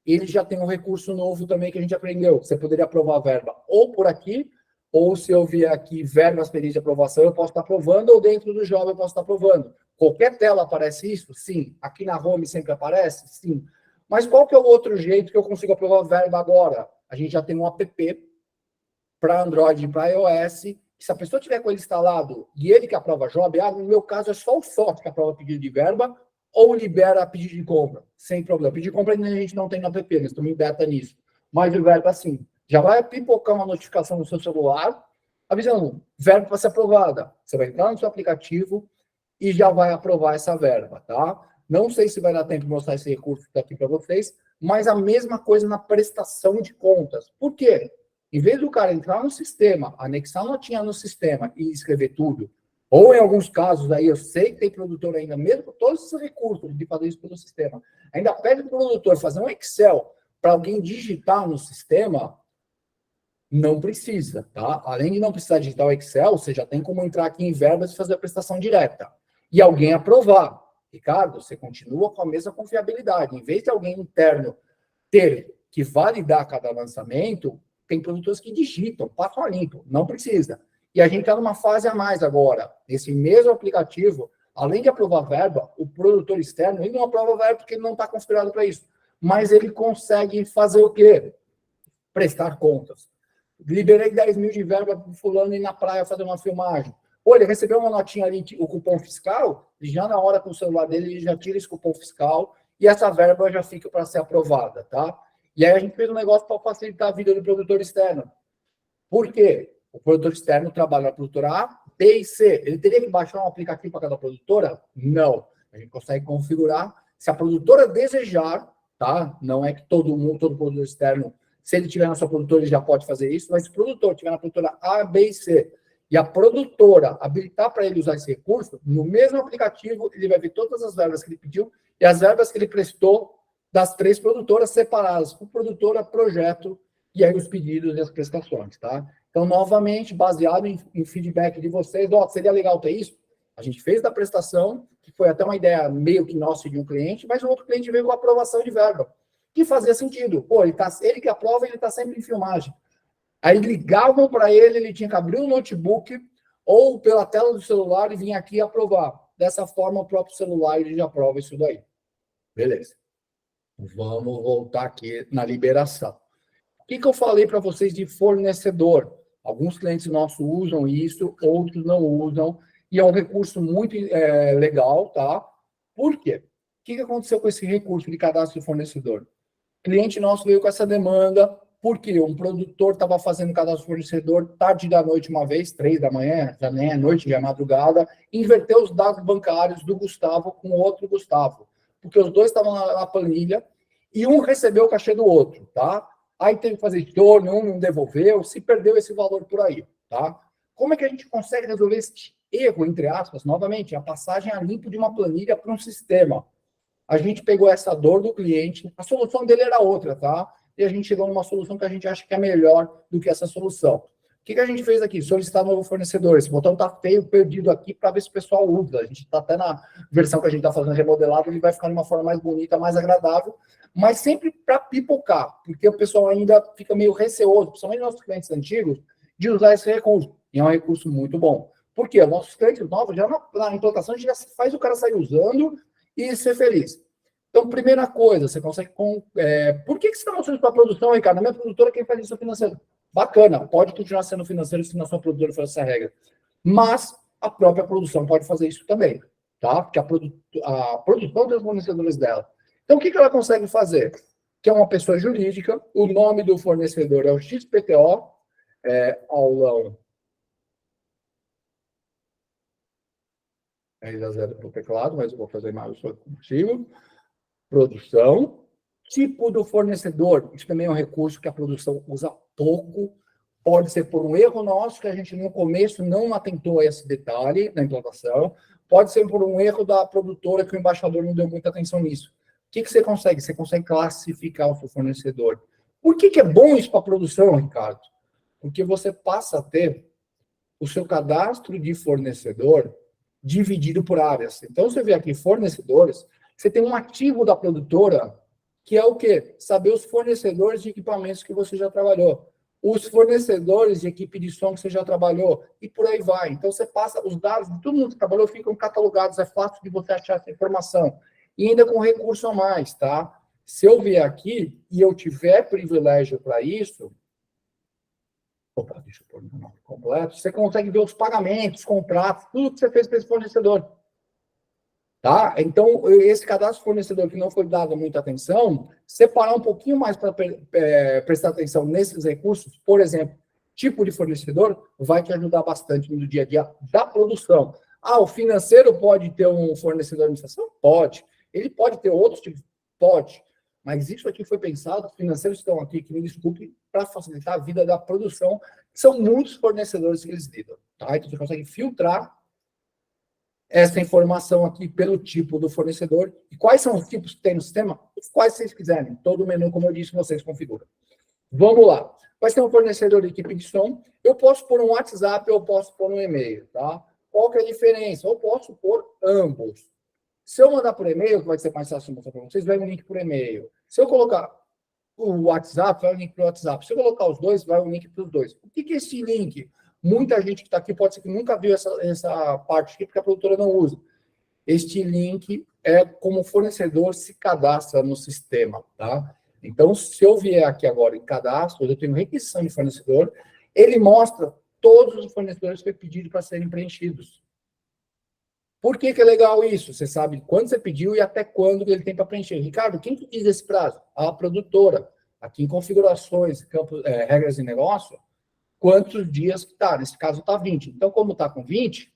ele já tem um recurso novo também que a gente aprendeu. Você poderia aprovar a verba ou por aqui, ou se eu vier aqui, verbas pendentes de aprovação, eu posso estar aprovando, ou dentro do job eu posso estar aprovando. Qualquer tela aparece isso? Sim. Aqui na home sempre aparece? Sim. Mas qual que é o outro jeito que eu consigo aprovar a verba agora? A gente já tem um app para Android e para iOS, que se a pessoa tiver com ele instalado e ele que aprova job, no meu caso é só o sócio que aprova pedido de verba ou libera pedido de compra, sem problema. Pedido de compra ainda a gente não tem no app, nós estamos em beta nisso. Mas o verba, sim. Já vai pipocar uma notificação no seu celular, avisando, verba para ser aprovada. Você vai entrar no seu aplicativo e já vai aprovar essa verba, tá? Não sei se vai dar tempo de mostrar esse recurso que está aqui para vocês, mas a mesma coisa na prestação de contas. Por quê? Em vez do cara entrar no sistema, anexar a notinha no sistema e escrever tudo, Ou, em alguns casos, aí eu sei que tem produtor ainda, mesmo com todos esses recursos de fazer isso pelo sistema, ainda pede para o produtor fazer um Excel para alguém digitar no sistema, não precisa, tá? Além de não precisar digitar o Excel, você já tem como entrar aqui em verbas e fazer a prestação direta. E alguém aprovar. Ricardo, você continua com a mesma confiabilidade. Em vez de alguém interno ter que validar cada lançamento, tem produtores que digitam, passam a limpo, não precisa. E a gente está numa fase a mais agora. Esse mesmo aplicativo, além de aprovar verba, o produtor externo, ele não aprova verba porque ele não está configurado para isso. Mas ele consegue fazer o quê? Prestar contas. Liberei 10 mil de verba para o fulano ir na praia fazer uma filmagem. Pô, ele recebeu uma notinha ali, o cupom fiscal, e já na hora com o celular dele, ele já tira esse cupom fiscal e essa verba já fica para ser aprovada, tá? E aí a gente fez um negócio para facilitar a vida do produtor externo. Por quê? O produtor externo trabalha na produtora A, B e C. Ele teria que baixar um aplicativo para cada produtora? Não. A gente consegue configurar. Se a produtora desejar, tá? Não é que todo produtor externo, se ele tiver na sua produtora, ele já pode fazer isso, mas se o produtor tiver na produtora A, B e C, e a produtora habilitar para ele usar esse recurso, no mesmo aplicativo, ele vai ver todas as verbas que ele pediu e as verbas que ele prestou das 3 produtoras separadas, por produtora, projeto, e aí os pedidos e as prestações, tá? Então, novamente, baseado em feedback de vocês, seria legal ter isso? A gente fez da prestação, que foi até uma ideia meio que nossa de um cliente, mas o outro cliente veio com a aprovação de verba, que fazia sentido. Pô, ele que aprova, ele está sempre em filmagem. Aí ligavam para ele, ele tinha que abrir um notebook ou pela tela do celular e vir aqui aprovar. Dessa forma, o próprio celular ele já aprova isso daí. Beleza. Vamos voltar aqui na liberação. O que eu falei para vocês de fornecedor? Alguns clientes nossos usam isso, outros não usam, e é um recurso muito legal, tá? Por quê? O que aconteceu com esse recurso de cadastro de fornecedor? O cliente nosso veio com essa demanda, porque um produtor estava fazendo cadastro de fornecedor tarde da noite uma vez, 3 da manhã, já nem é noite, já é madrugada, inverteu os dados bancários do Gustavo com o outro Gustavo, porque os dois estavam na planilha e um recebeu o cachê do outro, tá? Aí teve que fazer estorno, um não devolveu, se perdeu esse valor por aí, tá? Como é que a gente consegue resolver esse erro, entre aspas, novamente, a passagem a limpo de uma planilha para um sistema? A gente pegou essa dor do cliente, a solução dele era outra, tá? E a gente chegou numa solução que a gente acha que é melhor do que essa solução. O que a gente fez aqui? Solicitar novo fornecedor. Esse botão tá feio, perdido aqui, para ver se o pessoal usa. A gente está até na versão que a gente está fazendo remodelado, ele vai ficar de uma forma mais bonita, mais agradável, mas sempre para pipocar, porque o pessoal ainda fica meio receoso, principalmente nossos clientes antigos, de usar esse recurso. E é um recurso muito bom. Por quê? Nossos clientes novos, já na implantação, a gente já faz o cara sair usando e ser feliz. Então, primeira coisa, você consegue... por que você está mostrando para a produção, Ricardo? Na minha produtora, quem faz isso é o financeiro. Bacana, pode continuar sendo financeiro se na sua produtora for essa regra. Mas a própria produção pode fazer isso também, tá? Porque a produção tem os fornecedores dela. Então, o que ela consegue fazer? Que é uma pessoa jurídica, o nome do fornecedor é o XPTO, aulão... Ainda zero para o teclado, mas eu vou fazer mais contigo. Produção, tipo do fornecedor, isso também é um recurso que a produção usa pouco, pode ser por um erro nosso, que a gente no começo não atentou a esse detalhe na implantação, pode ser por um erro da produtora que o embaixador não deu muita atenção nisso. O que você consegue? Você consegue classificar o seu fornecedor. Por que é bom isso para a produção, Ricardo? Porque você passa a ter o seu cadastro de fornecedor dividido por áreas. Então, você vê aqui fornecedores, você tem um ativo da produtora, que é o quê? Saber os fornecedores de equipamentos que você já trabalhou, os fornecedores de equipe de som que você já trabalhou, e por aí vai. Então, você passa os dados de todo mundo que trabalhou, ficam catalogados, é fácil de você achar essa informação. E ainda com recurso a mais, tá? Se eu vier aqui e eu tiver privilégio para isso, opa, deixa eu pôr o nome completo, você consegue ver os pagamentos, contratos, tudo que você fez para esse fornecedor. Tá? Então, esse cadastro fornecedor que não foi dado muita atenção, separar um pouquinho mais para prestar atenção nesses recursos, por exemplo, tipo de fornecedor, vai te ajudar bastante no dia a dia da produção. Ah, o financeiro pode ter um fornecedor de administração? Pode. Ele pode ter outros tipos? Pode. Mas isso aqui foi pensado, os financeiros estão aqui, que me desculpe, para facilitar a vida da produção. São muitos fornecedores que eles lidam. Tá? Então, você consegue filtrar essa informação aqui pelo tipo do fornecedor. E quais são os tipos que tem no sistema? Os quais vocês quiserem. Todo o menu, como eu disse, vocês configuram. Vamos lá. Vai ter um fornecedor de equipe de som. Eu posso pôr um WhatsApp, eu posso pôr um e-mail, tá? Qual que é a diferença? Eu posso pôr ambos. Se eu mandar por e-mail, que vai ser mais fácil mostrar para vocês, vai um link por e-mail. Se eu colocar o WhatsApp, vai um link para o WhatsApp. Se eu colocar os dois, vai um link para os dois. O que é esse link? Muita gente que está aqui pode ser que nunca viu essa parte aqui, porque a produtora não usa. Este link é como o fornecedor se cadastra no sistema, tá? Então, se eu vier aqui agora em cadastro, eu tenho requisição de fornecedor, ele mostra todos os fornecedores que foi pedido para serem preenchidos. Por que é legal isso? Você sabe quando você pediu e até quando ele tem para preencher. Ricardo, quem que diz esse prazo? A produtora. Aqui em configurações, regras de negócio, quantos dias que está? Nesse caso está 20. Então, como está com 20,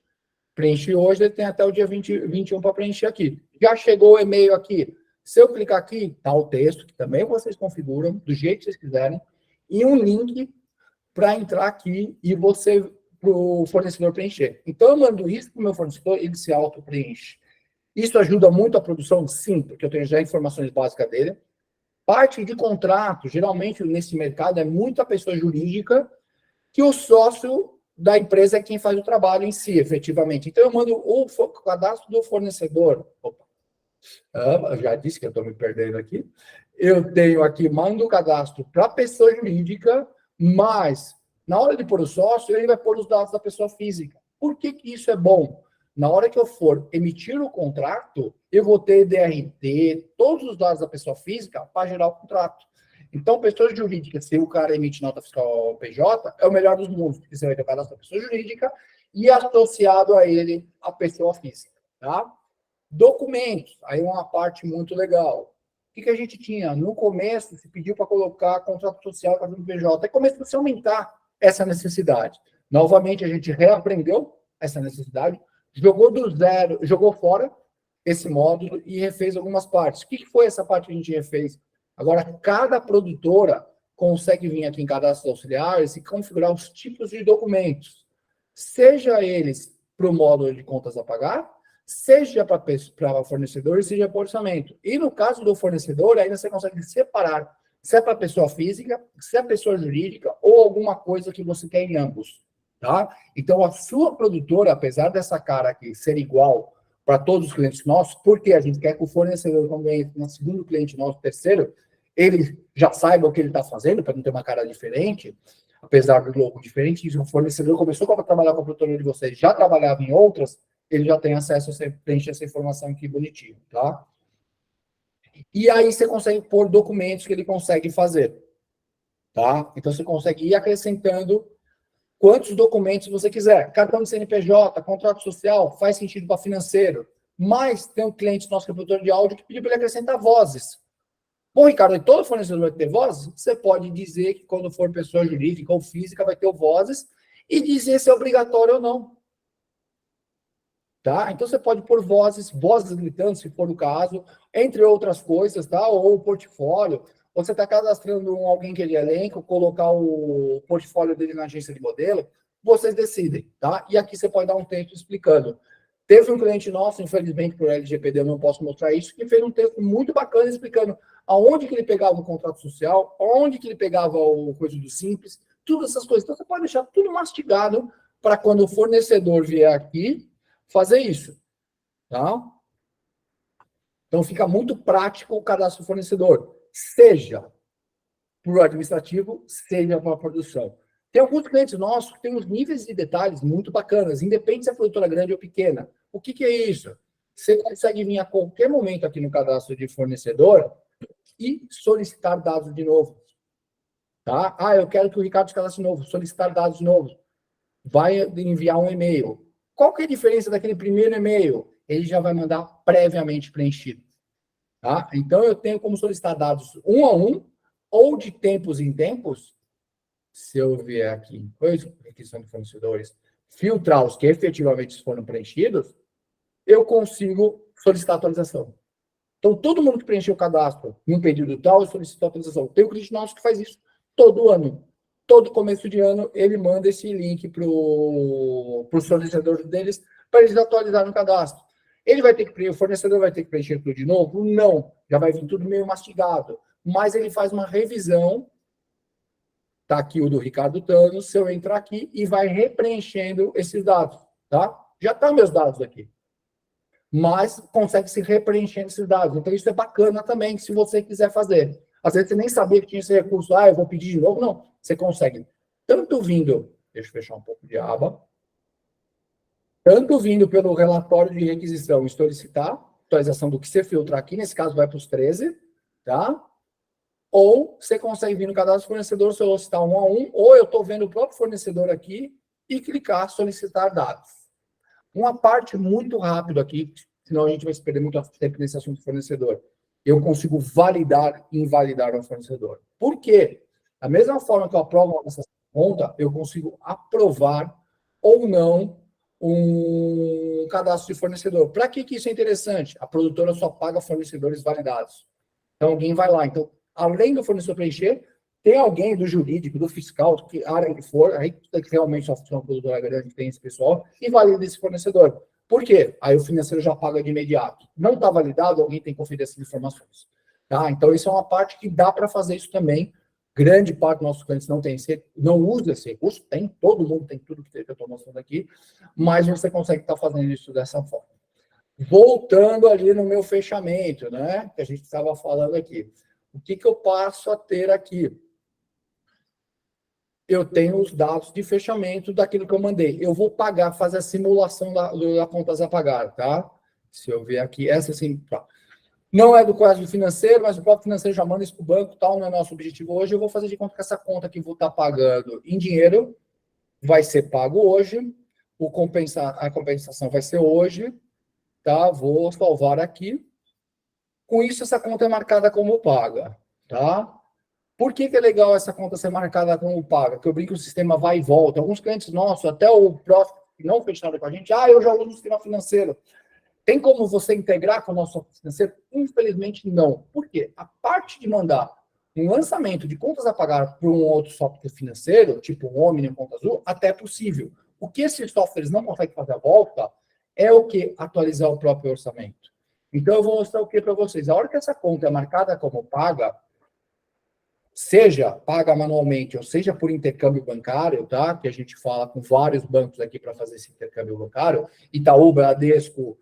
preenche hoje, ele tem até o dia 21 para preencher aqui. Já chegou o e-mail aqui. Se eu clicar aqui, está o texto, que também vocês configuram, do jeito que vocês quiserem, e um link para entrar aqui e você, para o fornecedor preencher. Então, eu mando isso para o meu fornecedor, ele se auto-preenche. Isso ajuda muito a produção? Sim, porque eu tenho já informações básicas dele. Parte de contrato, geralmente, nesse mercado, é muita pessoa jurídica que o sócio da empresa é quem faz o trabalho em si, efetivamente. Então, eu mando o cadastro do fornecedor. Opa. Já disse que eu estou me perdendo aqui. Eu tenho aqui, mando o cadastro para a pessoa jurídica, mas na hora de pôr o sócio, ele vai pôr os dados da pessoa física. Por que isso é bom? Na hora que eu for emitir o contrato, eu vou ter DRT, todos os dados da pessoa física para gerar o contrato. Então, pessoa jurídica, se o cara emite nota fiscal PJ, é o melhor dos mundos, porque você vai ter o cadastro da pessoa jurídica e associado a ele a pessoa física, tá? Documentos, aí é uma parte muito legal. O que a gente tinha? No começo, se pediu para colocar contrato social para o PJ, aí começou a se aumentar essa necessidade. Novamente, a gente reaprendeu essa necessidade, jogou do zero, jogou fora esse módulo e refez algumas partes. O que foi essa parte que a gente refez? Agora, cada produtora consegue vir aqui em cadastro auxiliares e configurar os tipos de documentos, seja eles para o módulo de contas a pagar, seja para fornecedor, seja para orçamento. E no caso do fornecedor, ainda você consegue separar se é para pessoa física, se é pessoa jurídica ou alguma coisa que você quer em ambos, tá? Então, a sua produtora, apesar dessa cara aqui ser igual para todos os clientes nossos, porque a gente quer que o fornecedor, quando vem no segundo cliente nosso, terceiro, ele já saiba o que ele está fazendo, para não ter uma cara diferente, apesar do logo diferente, se o fornecedor começou a trabalhar com a produtora de vocês, já trabalhava em outras, ele já tem acesso a preencher essa informação aqui bonitinho, tá? E aí você consegue pôr documentos que ele consegue fazer, tá? Então você consegue ir acrescentando quantos documentos você quiser. Cartão de CNPJ, contrato social, faz sentido para financeiro. Mas tem um cliente nosso que é produtor de áudio que pediu para ele acrescentar vozes. Bom, Ricardo, e todo fornecedor vai ter vozes? Você pode dizer que quando for pessoa jurídica ou física vai ter vozes e dizer se é obrigatório ou não. Tá? Então, você pode pôr vozes gritando, se for o caso, entre outras coisas, tá? Ou o portfólio. Ou você está cadastrando alguém que ele elenca, colocar o portfólio dele na agência de modelo, vocês decidem, tá? E aqui você pode dar um texto explicando. Teve um cliente nosso, infelizmente, por LGPD, eu não posso mostrar isso, que fez um texto muito bacana explicando aonde que ele pegava o contrato social, aonde que ele pegava o coisa do Simples, todas essas coisas. Então, você pode deixar tudo mastigado para quando o fornecedor vier aqui, fazer isso, tá? Então, fica muito prático o cadastro do fornecedor, seja para o administrativo, seja para a produção. Tem alguns clientes nossos que têm uns níveis de detalhes muito bacanas, independente se é produtora grande ou pequena. O que é isso? Você consegue vir a qualquer momento aqui no cadastro de fornecedor e solicitar dados de novo, tá? Ah, eu quero que o Ricardo se cadastre de novo, solicitar dados de novo. Vai enviar um e-mail. Qual que é a diferença daquele primeiro e-mail? Ele já vai mandar previamente preenchido. Tá? Então, eu tenho como solicitar dados um a um, ou de tempos em tempos, se eu vier aqui em requisição de fornecedores, filtrar os que efetivamente foram preenchidos, eu consigo solicitar atualização. Então, todo mundo que preencheu o cadastro num período tal, solicita atualização. Tem um cliente nosso que faz isso todo ano. Todo começo de ano, ele manda esse link para o fornecedor deles para eles atualizarem o cadastro. O fornecedor vai ter que preencher tudo de novo? Não, já vai vir tudo meio mastigado. Mas ele faz uma revisão, tá aqui o do Ricardo Thanos, se eu entrar aqui e vai repreenchendo esses dados, tá? Já estão meus dados aqui. Mas consegue se repreenchendo esses dados. Então, isso é bacana também, se você quiser fazer. Às vezes você nem sabia que tinha esse recurso, eu vou pedir de novo. Não, você consegue. Tanto vindo, deixa eu fechar um pouco de aba, tanto vindo pelo relatório de requisição e solicitar atualização do que você filtrar aqui, nesse caso vai para os 13, tá? Ou você consegue vir no cadastro fornecedor, solicitar um a um, ou eu estou vendo o próprio fornecedor aqui e clicar solicitar dados. Uma parte muito rápida aqui, senão a gente vai se perder muito tempo nesse assunto do fornecedor. Eu consigo validar e invalidar um fornecedor. Por quê? Da mesma forma que eu aprovo essa conta, eu consigo aprovar ou não um cadastro de fornecedor. Para que isso é interessante? A produtora só paga fornecedores validados. Então, alguém vai lá. Então, além do fornecedor preencher, tem alguém do jurídico, do fiscal, que área que for, aí que realmente só funciona produtora grande, que tem esse pessoal, e valida esse fornecedor. Por quê? Aí o financeiro já paga de imediato. Não está validado, alguém tem que conferir essas informações. Tá? Então, isso é uma parte que dá para fazer isso também. Grande parte dos nossos clientes não usa esse recurso, tem, todo mundo tem tudo que eu estou mostrando aqui, mas você consegue estar fazendo isso dessa forma. Voltando ali no meu fechamento, né? Que a gente estava falando aqui. O que eu passo a ter aqui? Eu tenho os dados de fechamento daquilo que eu mandei. Eu vou pagar, fazer a simulação da contas a pagar, tá? Se eu ver aqui, essa sim, tá. Não é do quadro financeiro, mas o próprio financeiro já manda isso para o banco, tal, não é nosso objetivo hoje. Eu vou fazer de conta que essa conta que eu vou estar pagando em dinheiro vai ser pago hoje, a compensação vai ser hoje, tá? Vou salvar aqui. Com isso, essa conta é marcada como paga, tá? Por que é legal essa conta ser marcada como paga? Porque eu brinco que o sistema vai e volta. Alguns clientes nossos, até o próximo que não fecharam com a gente, eu já uso o sistema financeiro. Tem como você integrar com o nosso software financeiro? Infelizmente, não. Por quê? A parte de mandar um lançamento de contas a pagar para um outro software financeiro, tipo o Omni ou Conta Azul, até é possível. O que esses softwares não conseguem fazer a volta é o que? Atualizar o próprio orçamento. Então, eu vou mostrar o que para vocês. A hora que essa conta é marcada como paga, seja paga manualmente, ou seja por intercâmbio bancário, tá? Que a gente fala com vários bancos aqui para fazer esse intercâmbio bancário, Itaú, Bradesco,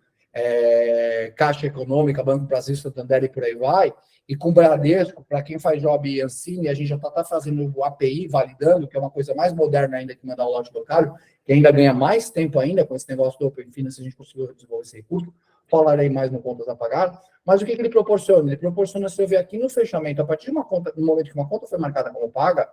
Caixa Econômica, Banco Brasil, Santander e por aí vai, e com Bradesco, para quem faz job Ancine, a gente já está fazendo o API, validando, que é uma coisa mais moderna ainda que mandar o lote bancário, que ainda ganha mais tempo ainda com esse negócio do Open Finance, a gente conseguiu desenvolver esse recurso, falarei mais no contas a pagar, mas o que ele proporciona? Ele proporciona, se eu ver aqui no fechamento, a partir de uma conta, no momento que uma conta foi marcada como paga,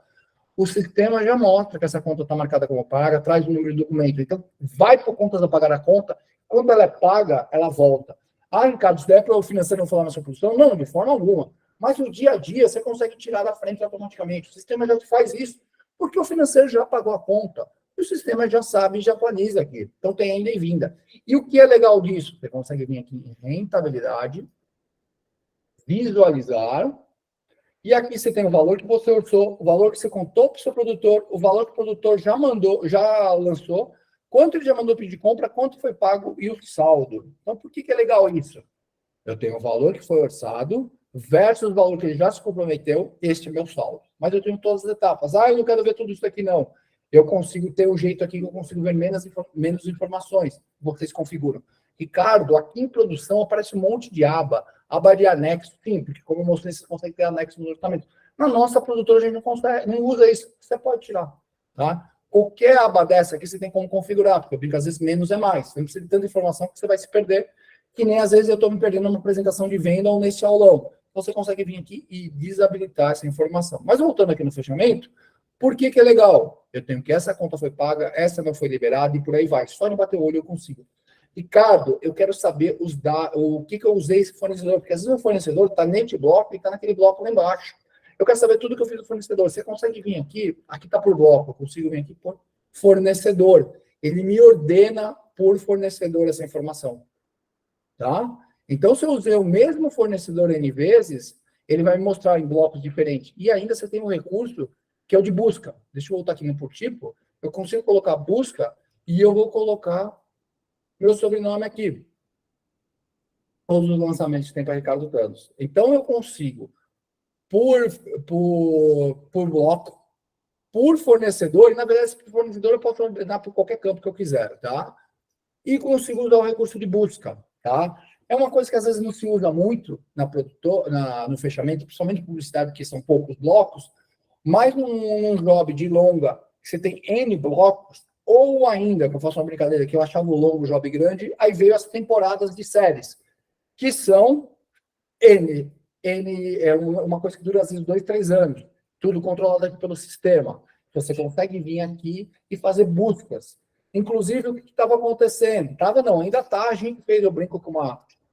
o sistema já mostra que essa conta está marcada como paga, traz o número de documento. Então, vai para contas a pagar a conta, quando ela é paga, ela volta. Ricardo, isso daí é para o financeiro não falar na sua produção? Não, de forma alguma. Mas no dia a dia, você consegue tirar da frente automaticamente. O sistema já faz isso, porque o financeiro já pagou a conta. E o sistema já sabe e já atualiza aqui. Então, tem ainda em vinda. E o que é legal disso? Você consegue vir aqui em rentabilidade, visualizar, e aqui você tem o valor que você orçou, o valor que você contou para o seu produtor, o valor que o produtor já mandou, já lançou, quanto ele já mandou pedir de compra, quanto foi pago e o saldo. Então, por que é legal isso? Eu tenho o valor que foi orçado versus o valor que ele já se comprometeu, este é meu saldo. Mas eu tenho todas as etapas. Eu não quero ver tudo isso aqui, não. Eu consigo ter um jeito aqui que eu consigo ver menos informações. Vocês configuram. Ricardo, aqui em produção aparece um monte de aba de anexo, sim, porque como eu mostrei, você consegue ter anexo no orçamento. Na nossa produtora, a gente não consegue, não usa isso, você pode tirar, tá? Qualquer aba dessa aqui, você tem como configurar, porque eu brinco, às vezes, menos é mais. Você não precisa de tanta informação que você vai se perder, que nem, às vezes, eu estou me perdendo numa apresentação de venda ou nesse aulão. Você consegue vir aqui e desabilitar essa informação. Mas, voltando aqui no fechamento, por que é legal? Eu tenho que essa conta foi paga, essa não foi liberada e por aí vai. Só de bater o olho eu consigo. Ricardo, eu quero saber o que eu usei esse fornecedor, porque às vezes o fornecedor está nesse bloco e está naquele bloco lá embaixo. Eu quero saber tudo que eu fiz do fornecedor. Você consegue vir aqui está por bloco, eu consigo vir aqui por fornecedor. Ele me ordena por fornecedor essa informação. Tá? Então, se eu usei o mesmo fornecedor N vezes, ele vai me mostrar em blocos diferentes. E ainda você tem um recurso que é o de busca. Deixa eu voltar aqui no por tipo. Eu consigo colocar busca e eu vou colocar meu sobrenome aqui. Todos os lançamentos que tem para Ricardo Thanos. Então, eu consigo, por bloco, por fornecedor, e na verdade, por fornecedor eu posso ordenar por qualquer campo que eu quiser, tá? E consigo usar o recurso de busca, tá? É uma coisa que às vezes não se usa muito no fechamento, principalmente publicidade, porque são poucos blocos, mas num job de longa, que você tem N blocos, ou ainda, que eu faço uma brincadeira, que eu achava o longo job grande, aí veio as temporadas de séries, que são N é uma coisa que dura às vezes 2, 3 anos, tudo controlado aqui pelo sistema. Você consegue vir aqui e fazer buscas. Inclusive, o que estava acontecendo? Estava não, ainda está, a gente fez, eu brinco com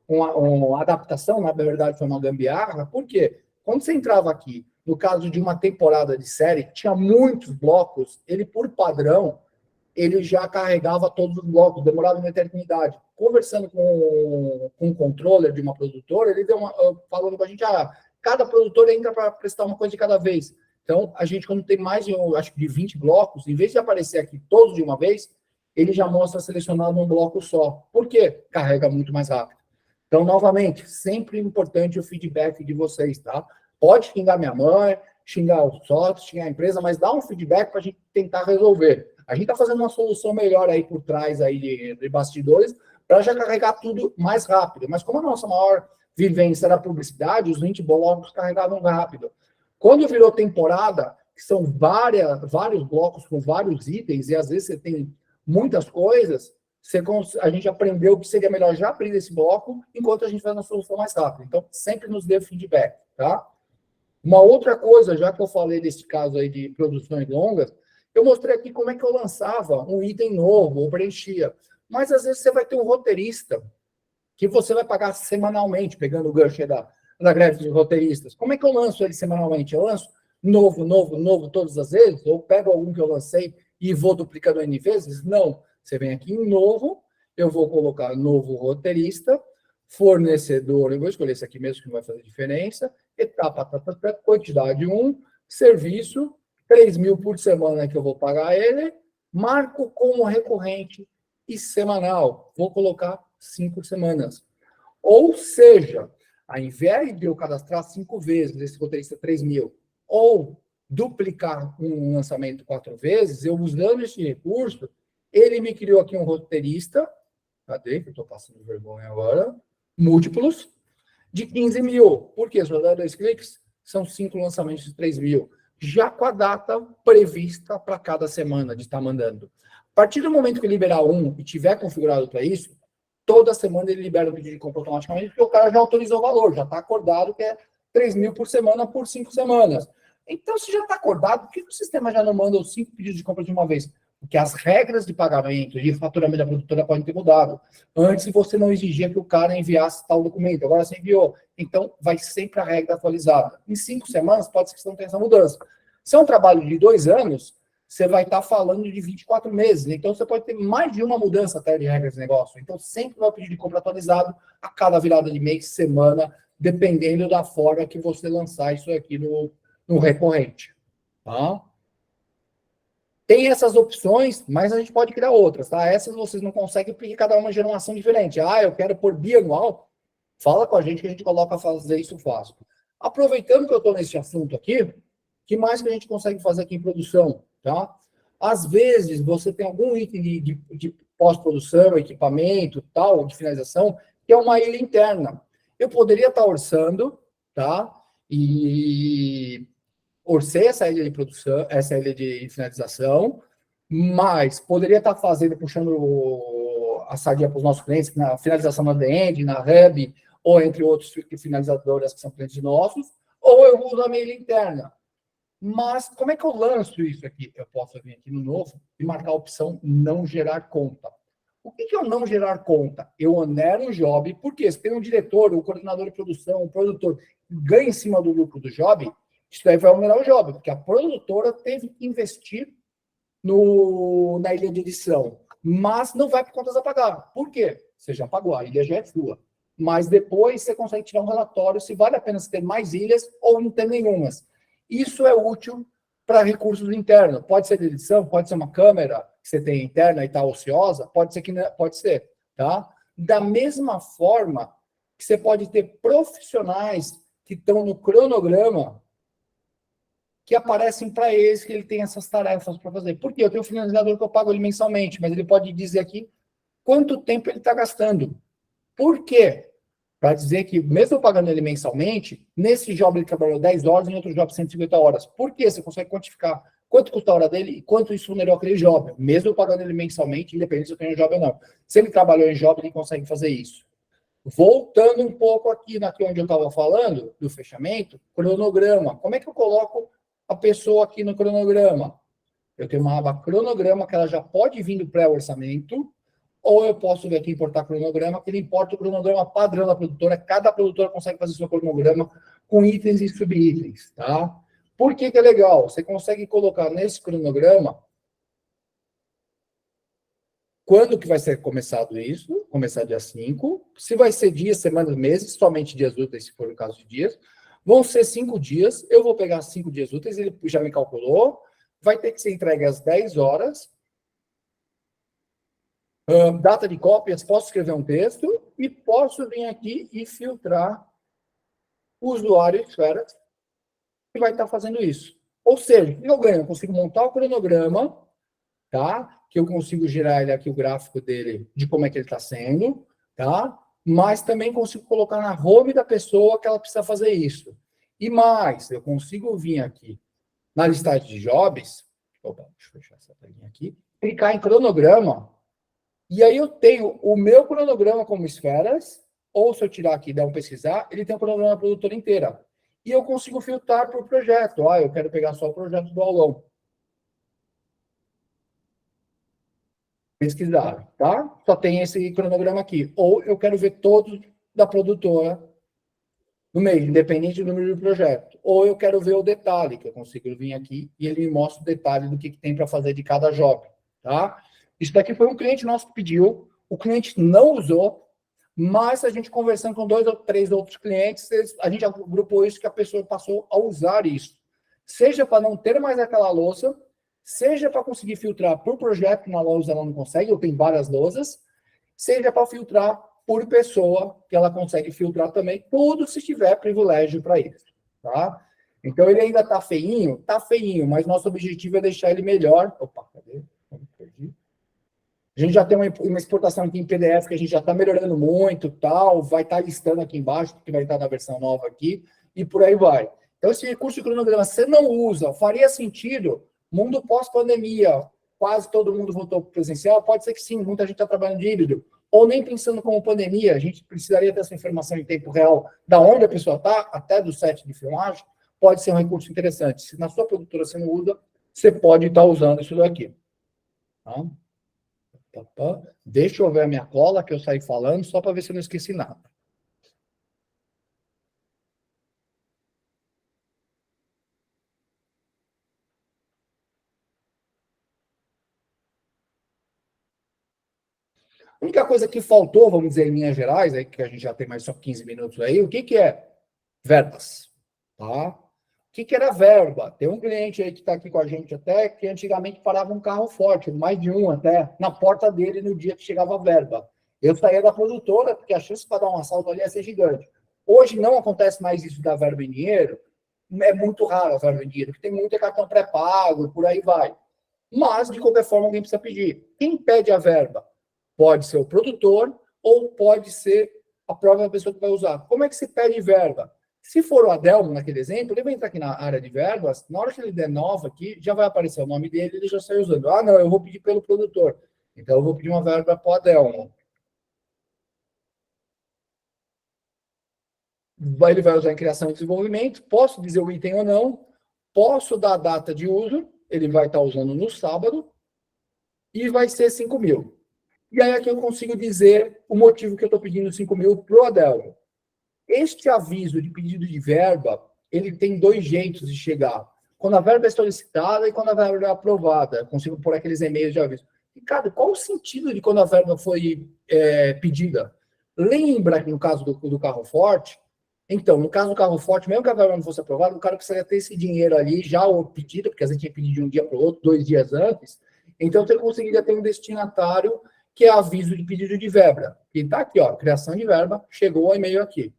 uma adaptação, na verdade foi uma gambiarra, por quê? Quando você entrava aqui, no caso de uma temporada de série, tinha muitos blocos, ele, por padrão, ele já carregava todos os blocos, demorava uma eternidade. Conversando com um controller de uma produtora, ele deu falando com a gente, cada produtor entra para prestar uma coisa de cada vez. Então, a gente, quando tem mais de, acho que de 20 blocos, em vez de aparecer aqui todos de uma vez, ele já mostra selecionado num bloco só. Por quê? Carrega muito mais rápido. Então, novamente, sempre importante o feedback de vocês, tá? Pode xingar minha mãe, xingar os sócios, xingar a empresa, mas dá um feedback para a gente tentar resolver. A gente está fazendo uma solução melhor aí por trás aí de bastidores para já carregar tudo mais rápido. Mas como a nossa maior vivência era publicidade, os 20 blocos carregavam rápido. Quando virou temporada, que são vários blocos com vários itens, e às vezes você tem muitas coisas, a gente aprendeu que seria melhor já abrir esse bloco enquanto a gente faz uma solução mais rápida. Então, sempre nos dê feedback, tá? Uma outra coisa, já que eu falei desse caso aí de produções longas, eu mostrei aqui como é que eu lançava um item novo, ou preenchia. Mas, às vezes, você vai ter um roteirista que você vai pagar semanalmente, pegando o gancho da greve de roteiristas. Como é que eu lanço ele semanalmente? Eu lanço novo, todas as vezes? Ou pego algum que eu lancei e vou duplicando N vezes? Não. Você vem aqui em novo, eu vou colocar novo roteirista, fornecedor, eu vou escolher esse aqui mesmo, que não vai fazer diferença, etapa, quantidade 1, serviço, 3.000 por semana que eu vou pagar ele, marco como recorrente e semanal. Vou colocar 5 semanas. Ou seja, ao invés de eu cadastrar 5 vezes esse roteirista 3.000, ou duplicar um lançamento 4 vezes, eu usando esse recurso, ele me criou aqui um roteirista, cadê que eu estou passando vergonha agora? Múltiplos, de 15.000. Por quê? Se eu der 2 cliques, são 5 lançamentos de 3.000. Já com a data prevista para cada semana de estar mandando. A partir do momento que liberar um e tiver configurado para isso, toda semana ele libera o pedido de compra automaticamente, porque o cara já autorizou o valor, já está acordado que é 3.000 por semana por 5 semanas. Então, se já está acordado, por que o sistema já não manda os 5 pedidos de compra de uma vez? Porque as regras de pagamento e de faturamento da produtora podem ter mudado. Antes você não exigia que o cara enviasse tal documento, agora você enviou. Então, vai sempre a regra atualizada. Em 5 semanas, pode ser que você não tenha essa mudança. Se é um trabalho de 2 anos, você vai estar falando de 24 meses. Então, você pode ter mais de uma mudança até de regras de negócio. Então, sempre vai pedir de compra atualizado a cada virada de mês, semana, dependendo da forma que você lançar isso aqui no recorrente. Tá? Tem essas opções, mas a gente pode criar outras, tá? Essas vocês não conseguem porque cada uma gera uma ação diferente. Eu quero pôr bianual. Fala com a gente que a gente coloca a fazer isso fácil. Aproveitando que eu estou nesse assunto aqui, que mais que a gente consegue fazer aqui em produção, tá? Às vezes, você tem algum item de pós-produção, equipamento, tal, de finalização, que é uma ilha interna. Eu poderia estar orçando, tá? E orcei essa ilha de produção, essa ilha de finalização, mas poderia estar puxando a sardinha para os nossos clientes na finalização na The-End, na Hub, ou entre outros finalizadores que são clientes nossos, ou eu uso a minha ilha interna. Mas como é que eu lanço isso aqui? Eu posso vir aqui no novo e marcar a opção não gerar conta. O que é o não gerar conta? Eu onero um job, porque se tem um diretor, um coordenador de produção, um produtor que ganha em cima do lucro do job, isso daí vai onerar o job, porque a produtora teve que investir na ilha de edição, mas não vai por contas a pagar. Por quê? Você já pagou, a ilha já é sua. Mas depois você consegue tirar um relatório se vale a pena você ter mais ilhas ou não ter nenhumas. Isso é útil para recursos internos. Pode ser de edição, pode ser uma câmera que você tem interna e está ociosa, pode ser que não, pode ser. tá? Da mesma forma que você pode ter profissionais que estão no cronograma que aparecem para eles que ele tem essas tarefas para fazer. Por quê? Eu tenho um finalizador que eu pago ele mensalmente, mas ele pode dizer aqui quanto tempo ele está gastando. Por quê? Para dizer que, mesmo pagando ele mensalmente, nesse job ele trabalhou 10 horas, em outro job 150 horas. Por quê? Você consegue quantificar quanto custa a hora dele e quanto isso remunerou aquele job, mesmo pagando ele mensalmente, independente se eu tenho job ou não. Se ele trabalhou em job, ele consegue fazer isso. Voltando um pouco aqui onde eu estava falando, do fechamento, cronograma. Como é que eu coloco a pessoa aqui no cronograma? Eu tenho uma aba cronograma que ela já pode vir do pré-orçamento, ou eu posso vir aqui importar cronograma, que ele importa o cronograma padrão da produtora. Cada produtora consegue fazer seu cronograma com itens e subitens, tá? Por que é legal? Você consegue colocar nesse cronograma quando que vai ser começado isso, começar dia 5, se vai ser dias, semanas, meses, somente dias úteis, se for o caso de dias. Vão ser 5 dias, eu vou pegar 5 dias úteis, ele já me calculou, vai ter que ser entregue às 10 horas, data de cópias, posso escrever um texto e posso vir aqui e filtrar o usuário esfera que vai estar fazendo isso. Ou seja, eu ganho, eu consigo montar o cronograma, tá? Que eu consigo gerar ele aqui, o gráfico dele, de como é que ele está sendo, tá? Mas também consigo colocar na home da pessoa que ela precisa fazer isso. E mais, eu consigo vir aqui na listagem de jobs, opa, deixa eu fechar essa telinha aqui, clicar em cronograma, e aí eu tenho o meu cronograma como esferas, ou se eu tirar aqui e der um pesquisar, ele tem o cronograma da produtora inteira. E eu consigo filtrar por projeto. Eu quero pegar só o projeto do aulão. Pesquisar, tá? Só tem esse cronograma aqui. Ou eu quero ver todos da produtora no meio, independente do número de projeto. Ou eu quero ver o detalhe, que eu consigo vir aqui e ele me mostra o detalhe do que tem para fazer de cada job, tá? Isso daqui foi um cliente nosso que pediu, o cliente não usou, mas a gente conversando com 2 ou 3 outros clientes, a gente agrupou isso que a pessoa passou a usar isso. Seja para não ter mais aquela louça, seja para conseguir filtrar por projeto, que na lousa ela não consegue, ou tem várias lousas, seja para filtrar por pessoa, que ela consegue filtrar também, tudo se tiver privilégio para isso, tá? Então, ele ainda tá feinho, mas nosso objetivo é deixar ele melhor. Opa, cadê? Perdi. A gente já tem uma exportação aqui em PDF que a gente já está melhorando muito, tal, vai estar listando aqui embaixo, porque vai estar na versão nova aqui, e por aí vai. Então, esse recurso de cronograma, você não usa, faria sentido, mundo pós-pandemia, quase todo mundo voltou para o presencial, pode ser que sim, muita gente está trabalhando de híbrido, ou nem pensando como pandemia, a gente precisaria ter essa informação em tempo real, da onde a pessoa está, até do set de filmagem, pode ser um recurso interessante. Se na sua produtora você não usa, você pode estar usando isso daqui. Tá? Deixa eu ver a minha cola que eu saí falando, só para ver se eu não esqueci nada. A única coisa que faltou, vamos dizer, em linhas gerais, aí, que a gente já tem mais só 15 minutos aí, o que é? Verbas. Tá? O que era verba? Tem um cliente aí que está aqui com a gente até, que antigamente parava um carro forte, mais de um até, na porta dele no dia que chegava a verba. Eu saía da produtora, porque a chance para dar um assalto ali ia ser gigante. Hoje não acontece mais isso da verba em dinheiro, é muito raro a verba em dinheiro, porque tem muito cartão pré-pago, por aí vai. Mas, de qualquer forma, alguém precisa pedir. Quem pede a verba? Pode ser o produtor ou pode ser a própria pessoa que vai usar. Como é que se pede verba? Se for o Adelmo, naquele exemplo, ele vai entrar aqui na área de verbas, na hora que ele der nova aqui, já vai aparecer o nome dele, ele já sai usando. Ah, não, eu vou pedir pelo produtor. Então, eu vou pedir uma verba para o Adelmo. Ele vai usar em criação e desenvolvimento, posso dizer o item ou não, posso dar a data de uso, ele vai estar usando no sábado, e vai ser 5 mil. E aí aqui eu consigo dizer o motivo que eu estou pedindo 5 mil para o Adelmo. Este aviso de pedido de verba, ele tem 2 jeitos de chegar. Quando a verba é solicitada e quando a verba é aprovada. Eu consigo pôr aqueles e-mails de aviso. Ricardo, qual o sentido de quando a verba foi pedida? Lembra que no caso do carro forte, então, no caso do carro forte, mesmo que a verba não fosse aprovada, o cara precisaria ter esse dinheiro ali, já o pedido, porque a gente tinha pedido de um dia para o outro, 2 dias antes. Então, você conseguiria ter um destinatário que é aviso de pedido de verba. E está aqui, ó, criação de verba, chegou o e-mail aqui.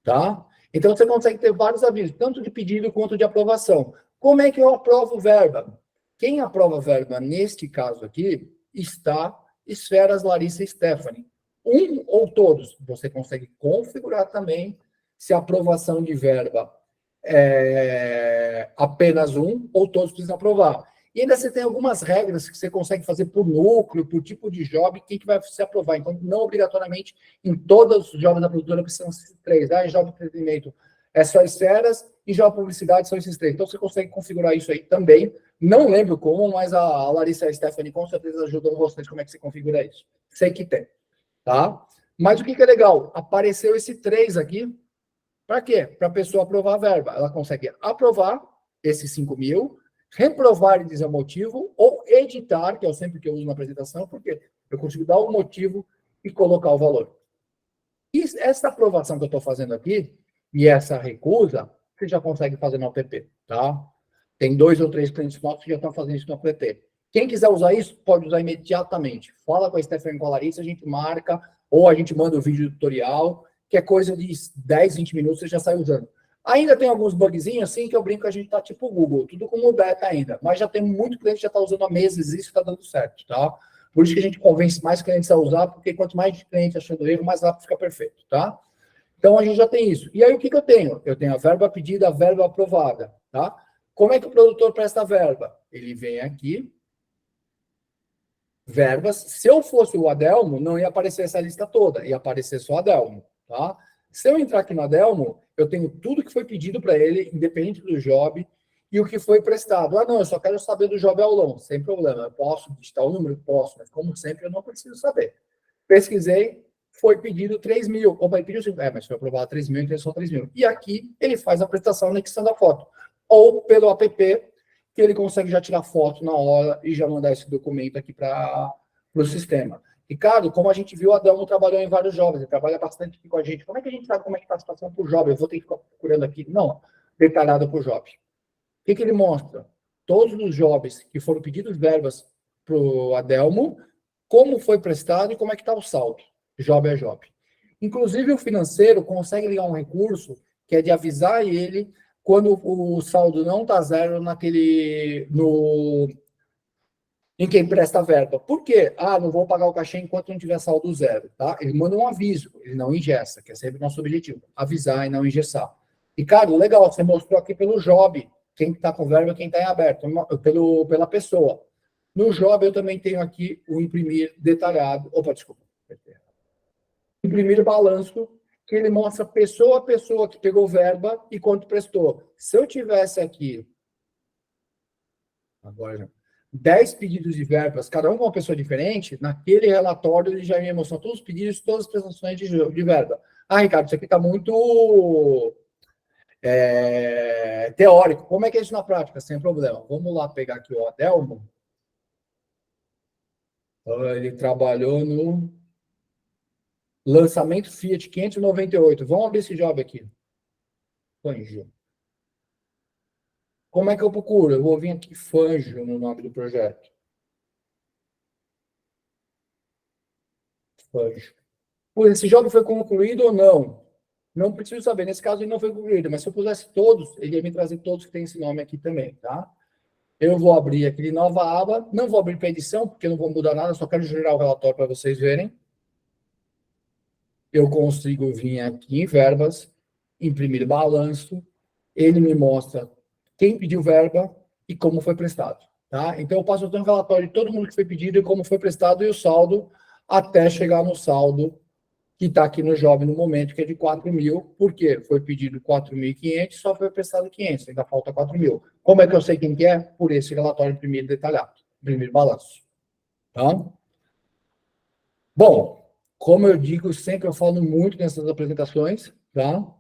Tá? Então, você consegue ter vários avisos, tanto de pedido quanto de aprovação. Como é que eu aprovo verba? Quem aprova verba, neste caso aqui, está Esferas Larissa e Stephanie. Um ou todos. Você consegue configurar também se a aprovação de verba é apenas um ou todos precisam aprovar. E ainda você tem algumas regras que você consegue fazer por núcleo, por tipo de job, quem que vai se aprovar. Então, não obrigatoriamente em todos os jobs da produtora precisam ser três. Em job de entretenimento é só esferas e job publicidade são esses três. Então, você consegue configurar isso aí também. Não lembro como, mas a Larissa e a Stephanie com certeza ajudam vocês como é que você configura isso. Sei que tem, tá? Mas o que é legal? Apareceu esse 3 aqui. Para quê? Para a pessoa aprovar a verba. Ela consegue aprovar esses 5 mil, reprovar e dizer o motivo, ou editar, que é sempre que eu uso na apresentação, porque eu consigo dar o motivo e colocar o valor. E essa aprovação que eu estou fazendo aqui, e essa recusa, você já consegue fazer no app, tá? Tem 2 ou 3 clientes nossos que já estão fazendo isso no app. Quem quiser usar isso, pode usar imediatamente. Fala com a Stephanie e com a Larissa, a gente marca, ou a gente manda o vídeo tutorial, que é coisa de 10, 20 minutos, você já sai usando. Ainda tem alguns bugzinhos assim que eu brinco que a gente tá tipo Google, tudo como beta ainda, mas já tem muito cliente que já está usando há meses e isso está dando certo, tá? Por isso que a gente convence mais clientes a usar, porque quanto mais cliente achando erro, mais rápido fica perfeito, tá? Então a gente já tem isso. E aí o que eu tenho? Eu tenho a verba pedida, a verba aprovada, tá? Como é que o produtor presta a verba? Ele vem aqui, verbas. Se eu fosse o Adelmo, não ia aparecer essa lista toda, ia aparecer só Adelmo, tá? Se eu entrar aqui no Adelmo, eu tenho tudo que foi pedido para ele, independente do job, e o que foi prestado. Ah, não, eu só quero saber do job aulão, sem problema. Eu posso digitar o número? Posso, mas como sempre eu não preciso saber. Pesquisei, foi pedido 3 mil. Opa, ele pediu 5 mil. Mas foi aprovado 3 mil, então são 3 mil. E aqui ele faz a prestação anexando a foto. Ou pelo app, que ele consegue já tirar foto na hora e já mandar esse documento aqui para o sistema. Ricardo, como a gente viu, o Adelmo trabalhou em vários jobs, ele trabalha bastante aqui com a gente. Como é que a gente sabe como é que está a situação por job? Eu vou ter que ficar procurando aqui. Não, detalhado por job. O que ele mostra? Todos os jobs que foram pedidos verbas para o Adelmo, como foi prestado e como é que está o saldo. Job a job. Inclusive, o financeiro consegue ligar um recurso que é de avisar ele quando o saldo não está zero em quem presta a verba. Por quê? Ah, não vou pagar o cachê enquanto não tiver saldo zero, tá? Ele manda um aviso, ele não ingessa, que é sempre o nosso objetivo, avisar e não engessar. Ricardo, legal, você mostrou aqui pelo job, quem está com verba e quem está em aberto, pela pessoa. No job eu também tenho aqui o imprimir detalhado, imprimir balanço, que ele mostra pessoa a pessoa que pegou verba e quanto prestou. Se eu tivesse aqui, agora, 10 pedidos de verbas, cada um com uma pessoa diferente, naquele relatório ele já ia mostrar todos os pedidos, todas as prestações de verba. Ah, Ricardo, isso aqui está muito teórico. Como é que é isso na prática? Sem problema. Vamos lá pegar aqui o Adelmo. Ele trabalhou no lançamento Fiat 598. Vamos abrir esse job aqui. Fanjo. Como é que eu procuro? Eu vou vir aqui Fanjo no nome do projeto. Fanjo. Esse job foi concluído ou não? Não preciso saber. Nesse caso, ele não foi concluído. Mas se eu pusesse todos, ele ia me trazer todos que tem esse nome aqui também, tá? Eu vou abrir aqui nova aba. Não vou abrir para edição, porque eu não vou mudar nada. Só quero gerar o relatório para vocês verem. Eu consigo vir aqui em verbas, imprimir balanço. Ele me mostra quem pediu verba e como foi prestado, tá? Então, eu passo o relatório de todo mundo que foi pedido e como foi prestado e o saldo até chegar no saldo que está aqui no job no momento, que é de 4 mil, porque foi pedido 4.500, só foi prestado 500, ainda falta 4 mil. Como é que eu sei quem que é? Por esse relatório primeiro detalhado, primeiro balanço. Tá? Bom, como eu digo sempre, eu falo muito nessas apresentações, tá?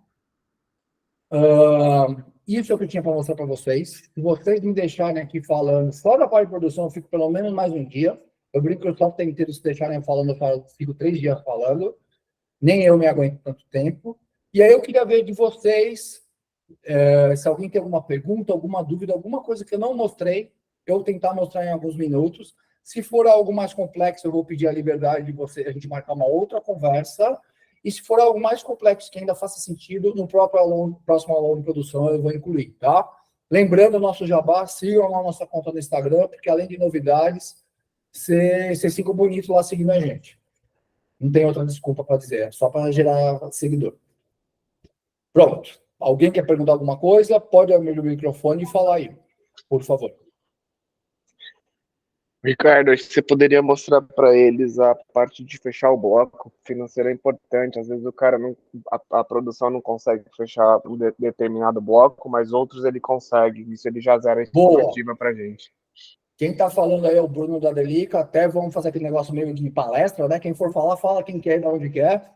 Isso é o que eu tinha para mostrar para vocês. Se vocês me deixarem aqui falando só da parte de produção, eu fico pelo menos mais um dia. Eu brinco que o software inteiro, se deixarem falando, eu fico 3 dias falando. Nem eu me aguento tanto tempo. E aí eu queria ver de vocês, se alguém tem alguma pergunta, alguma dúvida, alguma coisa que eu não mostrei, eu tentar mostrar em alguns minutos. Se for algo mais complexo, eu vou pedir a liberdade de a gente marcar uma outra conversa. E se for algo mais complexo que ainda faça sentido, no próximo aluno de produção eu vou incluir, tá? Lembrando o nosso jabá, sigam lá a nossa conta no Instagram, porque além de novidades, vocês ficam bonitos lá seguindo a gente. Não tem outra desculpa para dizer, é só para gerar seguidor. Pronto. Alguém quer perguntar alguma coisa? Pode abrir o microfone e falar aí, por favor. Ricardo, acho que você poderia mostrar para eles a parte de fechar o bloco. Financeiro é importante. Às vezes o cara não, a produção não consegue fechar um determinado bloco, mas outros ele consegue. Isso ele já zera a estimativa para gente. Quem está falando aí é o Bruno da Delica. Até vamos fazer aquele negócio meio de palestra, né? Quem for falar, fala quem quer e de onde quer.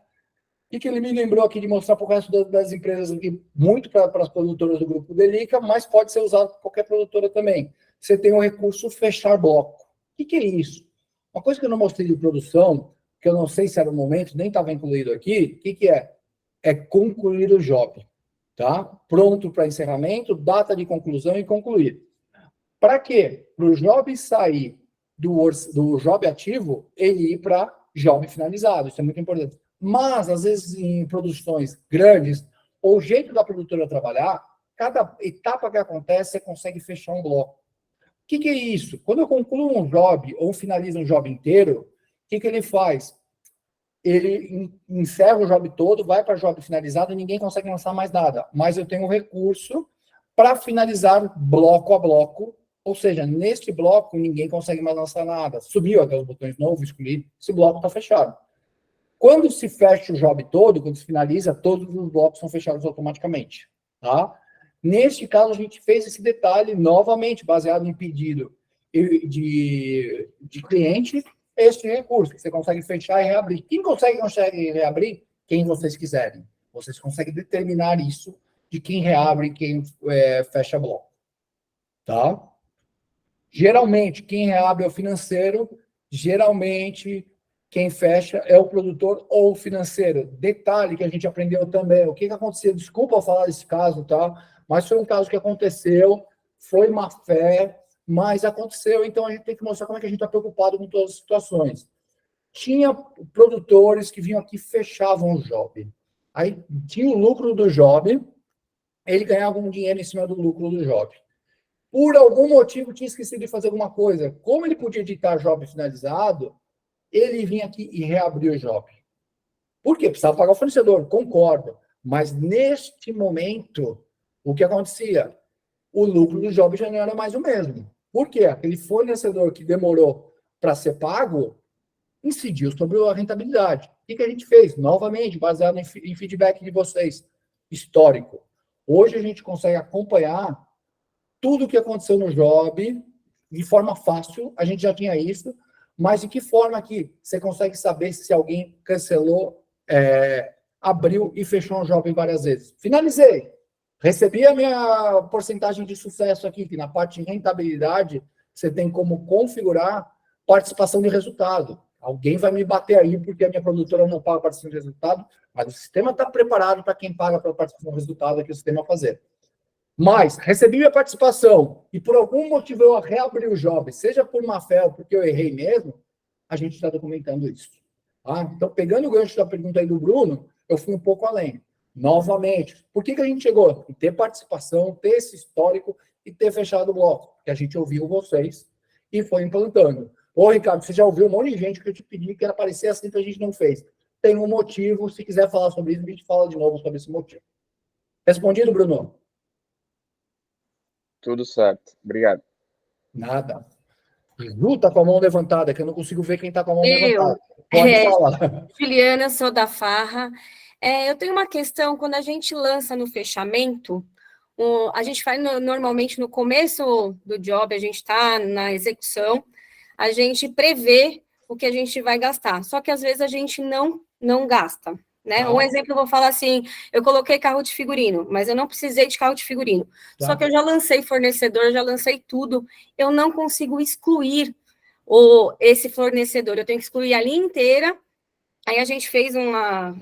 E que ele me lembrou aqui de mostrar para o resto das empresas aqui, muito para as produtoras do grupo Delica, mas pode ser usado por qualquer produtora também. Você tem o recurso fechar bloco. O que é isso? Uma coisa que eu não mostrei de produção, que eu não sei se era o momento, nem estava incluído aqui, o que é? É concluir o job, tá? Pronto para encerramento, data de conclusão e concluir. Para quê? Para o job sair do job ativo, ele ir para job finalizado. Isso é muito importante. Mas, às vezes, em produções grandes, o jeito da produtora trabalhar, cada etapa que acontece, você consegue fechar um bloco. O que é isso? Quando eu concluo um job ou finalizo um job inteiro, o que ele faz? Ele encerra o job todo, vai para o job finalizado e ninguém consegue lançar mais nada. Mas eu tenho um recurso para finalizar bloco a bloco, ou seja, neste bloco ninguém consegue mais lançar nada. Subiu até os botões novos, escolhi, esse bloco está fechado. Quando se fecha o job todo, quando se finaliza, todos os blocos são fechados automaticamente, tá? Neste caso, a gente fez esse detalhe novamente, baseado em pedido de cliente, este recurso, que você consegue fechar e reabrir. Quem consegue reabrir? Quem vocês quiserem. Vocês conseguem determinar isso de quem reabre e quem fecha bloco. Tá? Geralmente, quem reabre é o financeiro, geralmente quem fecha é o produtor ou o financeiro. Detalhe que a gente aprendeu também. O que aconteceu? Desculpa eu falar desse caso, tá? Mas foi um caso que aconteceu, foi má fé, mas aconteceu, então a gente tem que mostrar como é que a gente está preocupado com todas as situações. Tinha produtores que vinham aqui e fechavam o job. Aí tinha o lucro do job, ele ganhava um dinheiro em cima do lucro do job. Por algum motivo tinha esquecido de fazer alguma coisa. Como ele podia editar job finalizado, ele vinha aqui e reabriu o job. Por quê? Precisava pagar o fornecedor, concordo. Mas neste momento, o que acontecia? O lucro do job já não era mais o mesmo. Por quê? Aquele fornecedor que demorou para ser pago incidiu sobre a rentabilidade. O que a gente fez? Novamente, baseado em feedback de vocês, histórico. Hoje a gente consegue acompanhar tudo o que aconteceu no job de forma fácil, a gente já tinha isso, mas de que forma que você consegue saber se alguém cancelou, abriu e fechou um job várias vezes? Finalizei. Recebi a minha porcentagem de sucesso aqui, que na parte de rentabilidade, você tem como configurar participação de resultado. Alguém vai me bater aí, porque a minha produtora não paga participação de resultado, mas o sistema está preparado para quem paga pela participação de resultado, que o sistema vai fazer. Mas, recebi minha participação, e por algum motivo eu reabri o job, seja por má fé ou porque eu errei mesmo, a gente está documentando isso. Tá? Então, pegando o gancho da pergunta aí do Bruno, eu fui um pouco além. Novamente, por que a gente chegou? Em ter participação, ter esse histórico e ter fechado o bloco. Porque a gente ouviu vocês e foi implantando. Ô, Ricardo, você já ouviu um monte de gente que eu te pedi que era aparecer assim que a gente não fez. Tem um motivo, se quiser falar sobre isso, a gente fala de novo sobre esse motivo. Respondido, Bruno? Tudo certo. Obrigado. Nada. Ju tá com a mão levantada, que eu não consigo ver quem tá com a mão levantada. Pode falar. Juliana, sou da Farra. Eu tenho uma questão, quando a gente lança no fechamento, a gente faz normalmente no começo do job, a gente está na execução, a gente prevê o que a gente vai gastar, só que às vezes a gente não gasta, né? Tá. Um exemplo, eu vou falar assim, eu coloquei carro de figurino, mas eu não precisei de carro de figurino, Tá. Só que eu já lancei fornecedor, já lancei tudo, eu não consigo excluir esse fornecedor, eu tenho que excluir a linha inteira. Aí a gente fez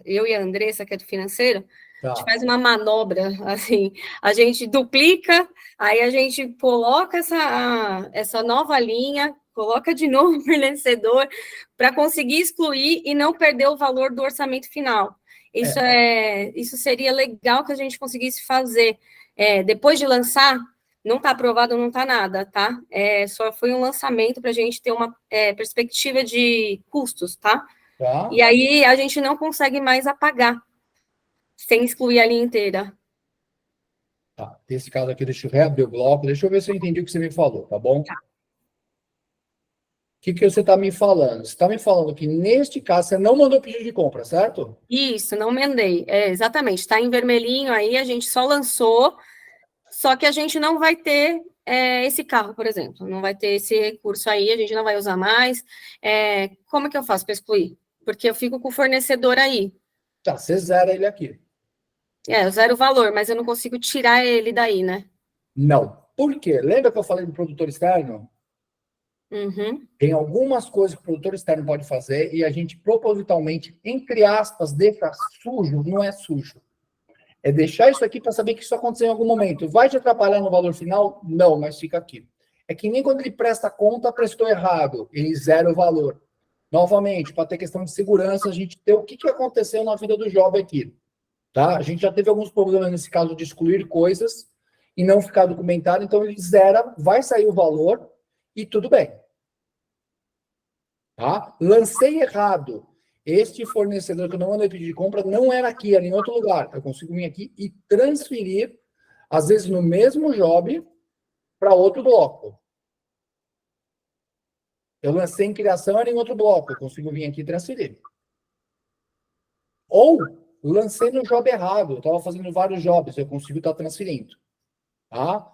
eu e a Andressa, que é do financeiro, Tá. a gente faz uma manobra, assim, a gente duplica, aí a gente coloca essa nova linha, coloca de novo o fornecedor para conseguir excluir e não perder o valor do orçamento final. Isso seria legal que a gente conseguisse fazer. Depois de lançar, não está aprovado, não está nada, tá? Só foi um lançamento para a gente ter uma perspectiva de custos, tá? Tá? E aí a gente não consegue mais apagar sem excluir a linha inteira. Tá. Nesse caso aqui, deixa eu reabrir o bloco. Deixa eu ver se eu entendi o que você me falou, tá bom? Tá. O que você está me falando? Você está me falando que, neste caso, você não mandou pedido de compra, certo? Isso, não mandei. Exatamente, está em vermelhinho aí, a gente só lançou, só que a gente não vai ter esse carro, por exemplo, não vai ter esse recurso aí, a gente não vai usar mais. Como é que eu faço para excluir? Porque eu fico com o fornecedor aí. Tá, você zera ele aqui. Eu zero o valor, mas eu não consigo tirar ele daí, né? Não. Por quê? Lembra que eu falei do produtor externo? Uhum. Tem algumas coisas que o produtor externo pode fazer e a gente propositalmente, entre aspas, deixa sujo, não é sujo. É deixar isso aqui para saber que isso aconteceu em algum momento. Vai te atrapalhar no valor final? Não, mas fica aqui. É que nem quando ele presta conta, prestou errado, ele zera o valor. Novamente, para ter questão de segurança, a gente tem o que aconteceu na vida do job aqui. Tá? A gente já teve alguns problemas nesse caso de excluir coisas e não ficar documentado, então ele zera, vai sair o valor e tudo bem. Tá? Lancei errado. Este fornecedor que eu não mandei pedir de compra não era aqui, era em outro lugar. Eu consigo vir aqui e transferir, às vezes no mesmo job, para outro bloco. Eu lancei em criação, era em outro bloco. Eu consigo vir aqui e transferir. Ou lancei no job errado. Eu estava fazendo vários jobs, eu consigo estar transferindo. Tá?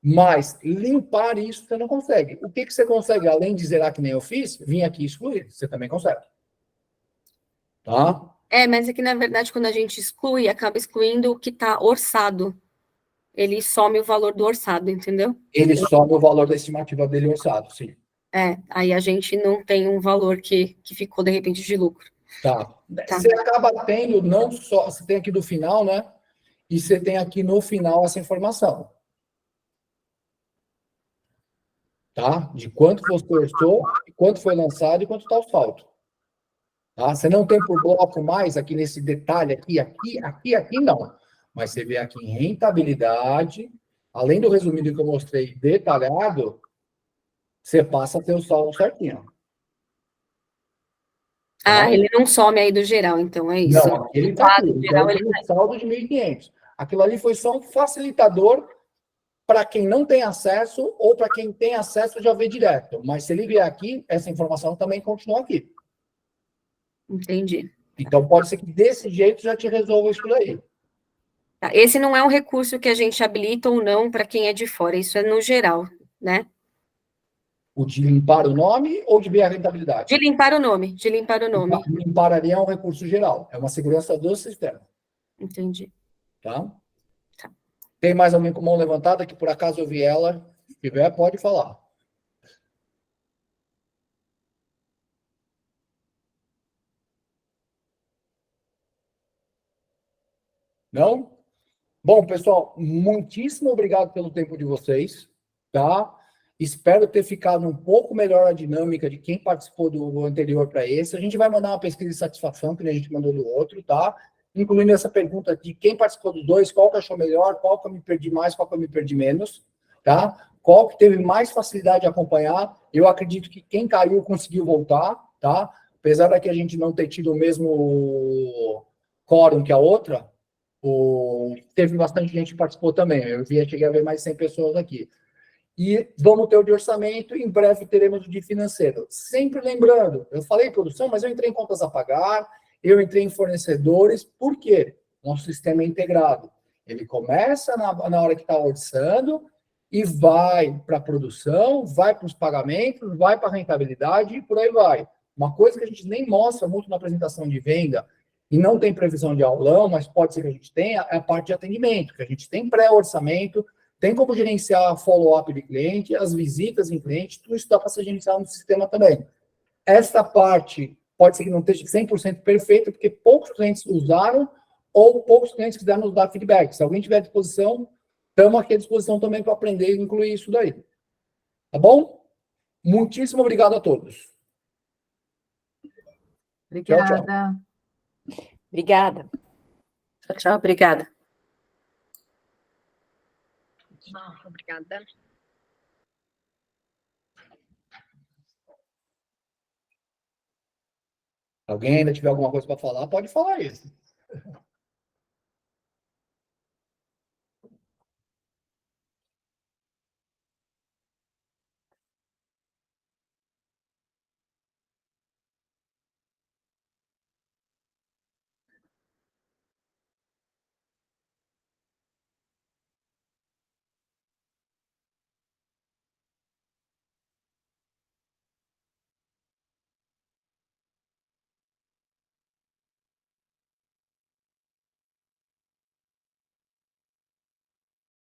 Mas limpar isso você não consegue. O que você consegue, além de zerar que nem eu fiz, vir aqui e excluir. Você também consegue. Tá? Mas é que, na verdade, quando a gente exclui, acaba excluindo o que está orçado. Ele some o valor do orçado, entendeu? Ele some o valor da estimativa dele orçado, sim. Aí a gente não tem um valor que ficou, de repente, de lucro. Tá. Você acaba tendo, não só, você tem aqui do final, né? E você tem aqui no final essa informação. Tá? De quanto você orçou, quanto foi lançado e quanto está o saldo. Tá? Você não tem por bloco mais aqui nesse detalhe, aqui, não. Mas você vê aqui em rentabilidade, além do resumido que eu mostrei detalhado, você passa a ter o saldo certinho. Tá? Ele não some aí do geral, então, é isso. Não, ele está aqui. Geral, ele tem um saldo de 1.500. Aquilo ali foi só um facilitador para quem não tem acesso ou para quem tem acesso já vê direto. Mas se ele vier aqui, essa informação também continua aqui. Entendi. Então, pode ser que desse jeito já te resolva isso daí. Tá. Esse não é um recurso que a gente habilita ou não para quem é de fora, isso é no geral, né? O de limpar o nome ou de ver a rentabilidade? De limpar o nome. Limpar ali é um recurso geral. É uma segurança do sistema. Entendi. Tá? Tá. Tem mais alguém com mão levantada que por acaso eu vi ela? Se tiver, pode falar. Não? Bom, pessoal, muitíssimo obrigado pelo tempo de vocês, tá? Espero ter ficado um pouco melhor a dinâmica de quem participou do anterior para esse. A gente vai mandar uma pesquisa de satisfação que a gente mandou do outro, tá? Incluindo essa pergunta de quem participou dos dois, qual que achou melhor, qual que eu me perdi mais, qual que eu me perdi menos, tá? Qual que teve mais facilidade de acompanhar. Eu acredito que quem caiu conseguiu voltar, tá? Apesar daqui a gente não ter tido o mesmo quórum que a outra, teve bastante gente que participou também. Eu cheguei a ver mais de 100 pessoas aqui. E vamos ter o de orçamento, em breve teremos o de financeiro. Sempre lembrando, eu falei produção, mas eu entrei em contas a pagar, eu entrei em fornecedores, por quê? Nosso sistema é integrado. Ele começa na hora que está orçando e vai para a produção, vai para os pagamentos, vai para a rentabilidade e por aí vai. Uma coisa que a gente nem mostra muito na apresentação de venda, e não tem previsão de aulão, mas pode ser que a gente tenha, é a parte de atendimento, que a gente tem pré-orçamento, tem como gerenciar a follow-up de cliente, as visitas em cliente, tudo isso dá para ser gerenciado no sistema também. Essa parte pode ser que não esteja 100% perfeita, porque poucos clientes usaram ou poucos clientes quiseram nos dar feedback. Se alguém tiver à disposição, estamos aqui à disposição também para aprender e incluir isso daí. Tá bom? Muitíssimo obrigado a todos. Tchau, tchau. Obrigada. Obrigada. Tchau, tchau, obrigada. Obrigada. Alguém ainda tiver alguma coisa para falar, pode falar isso.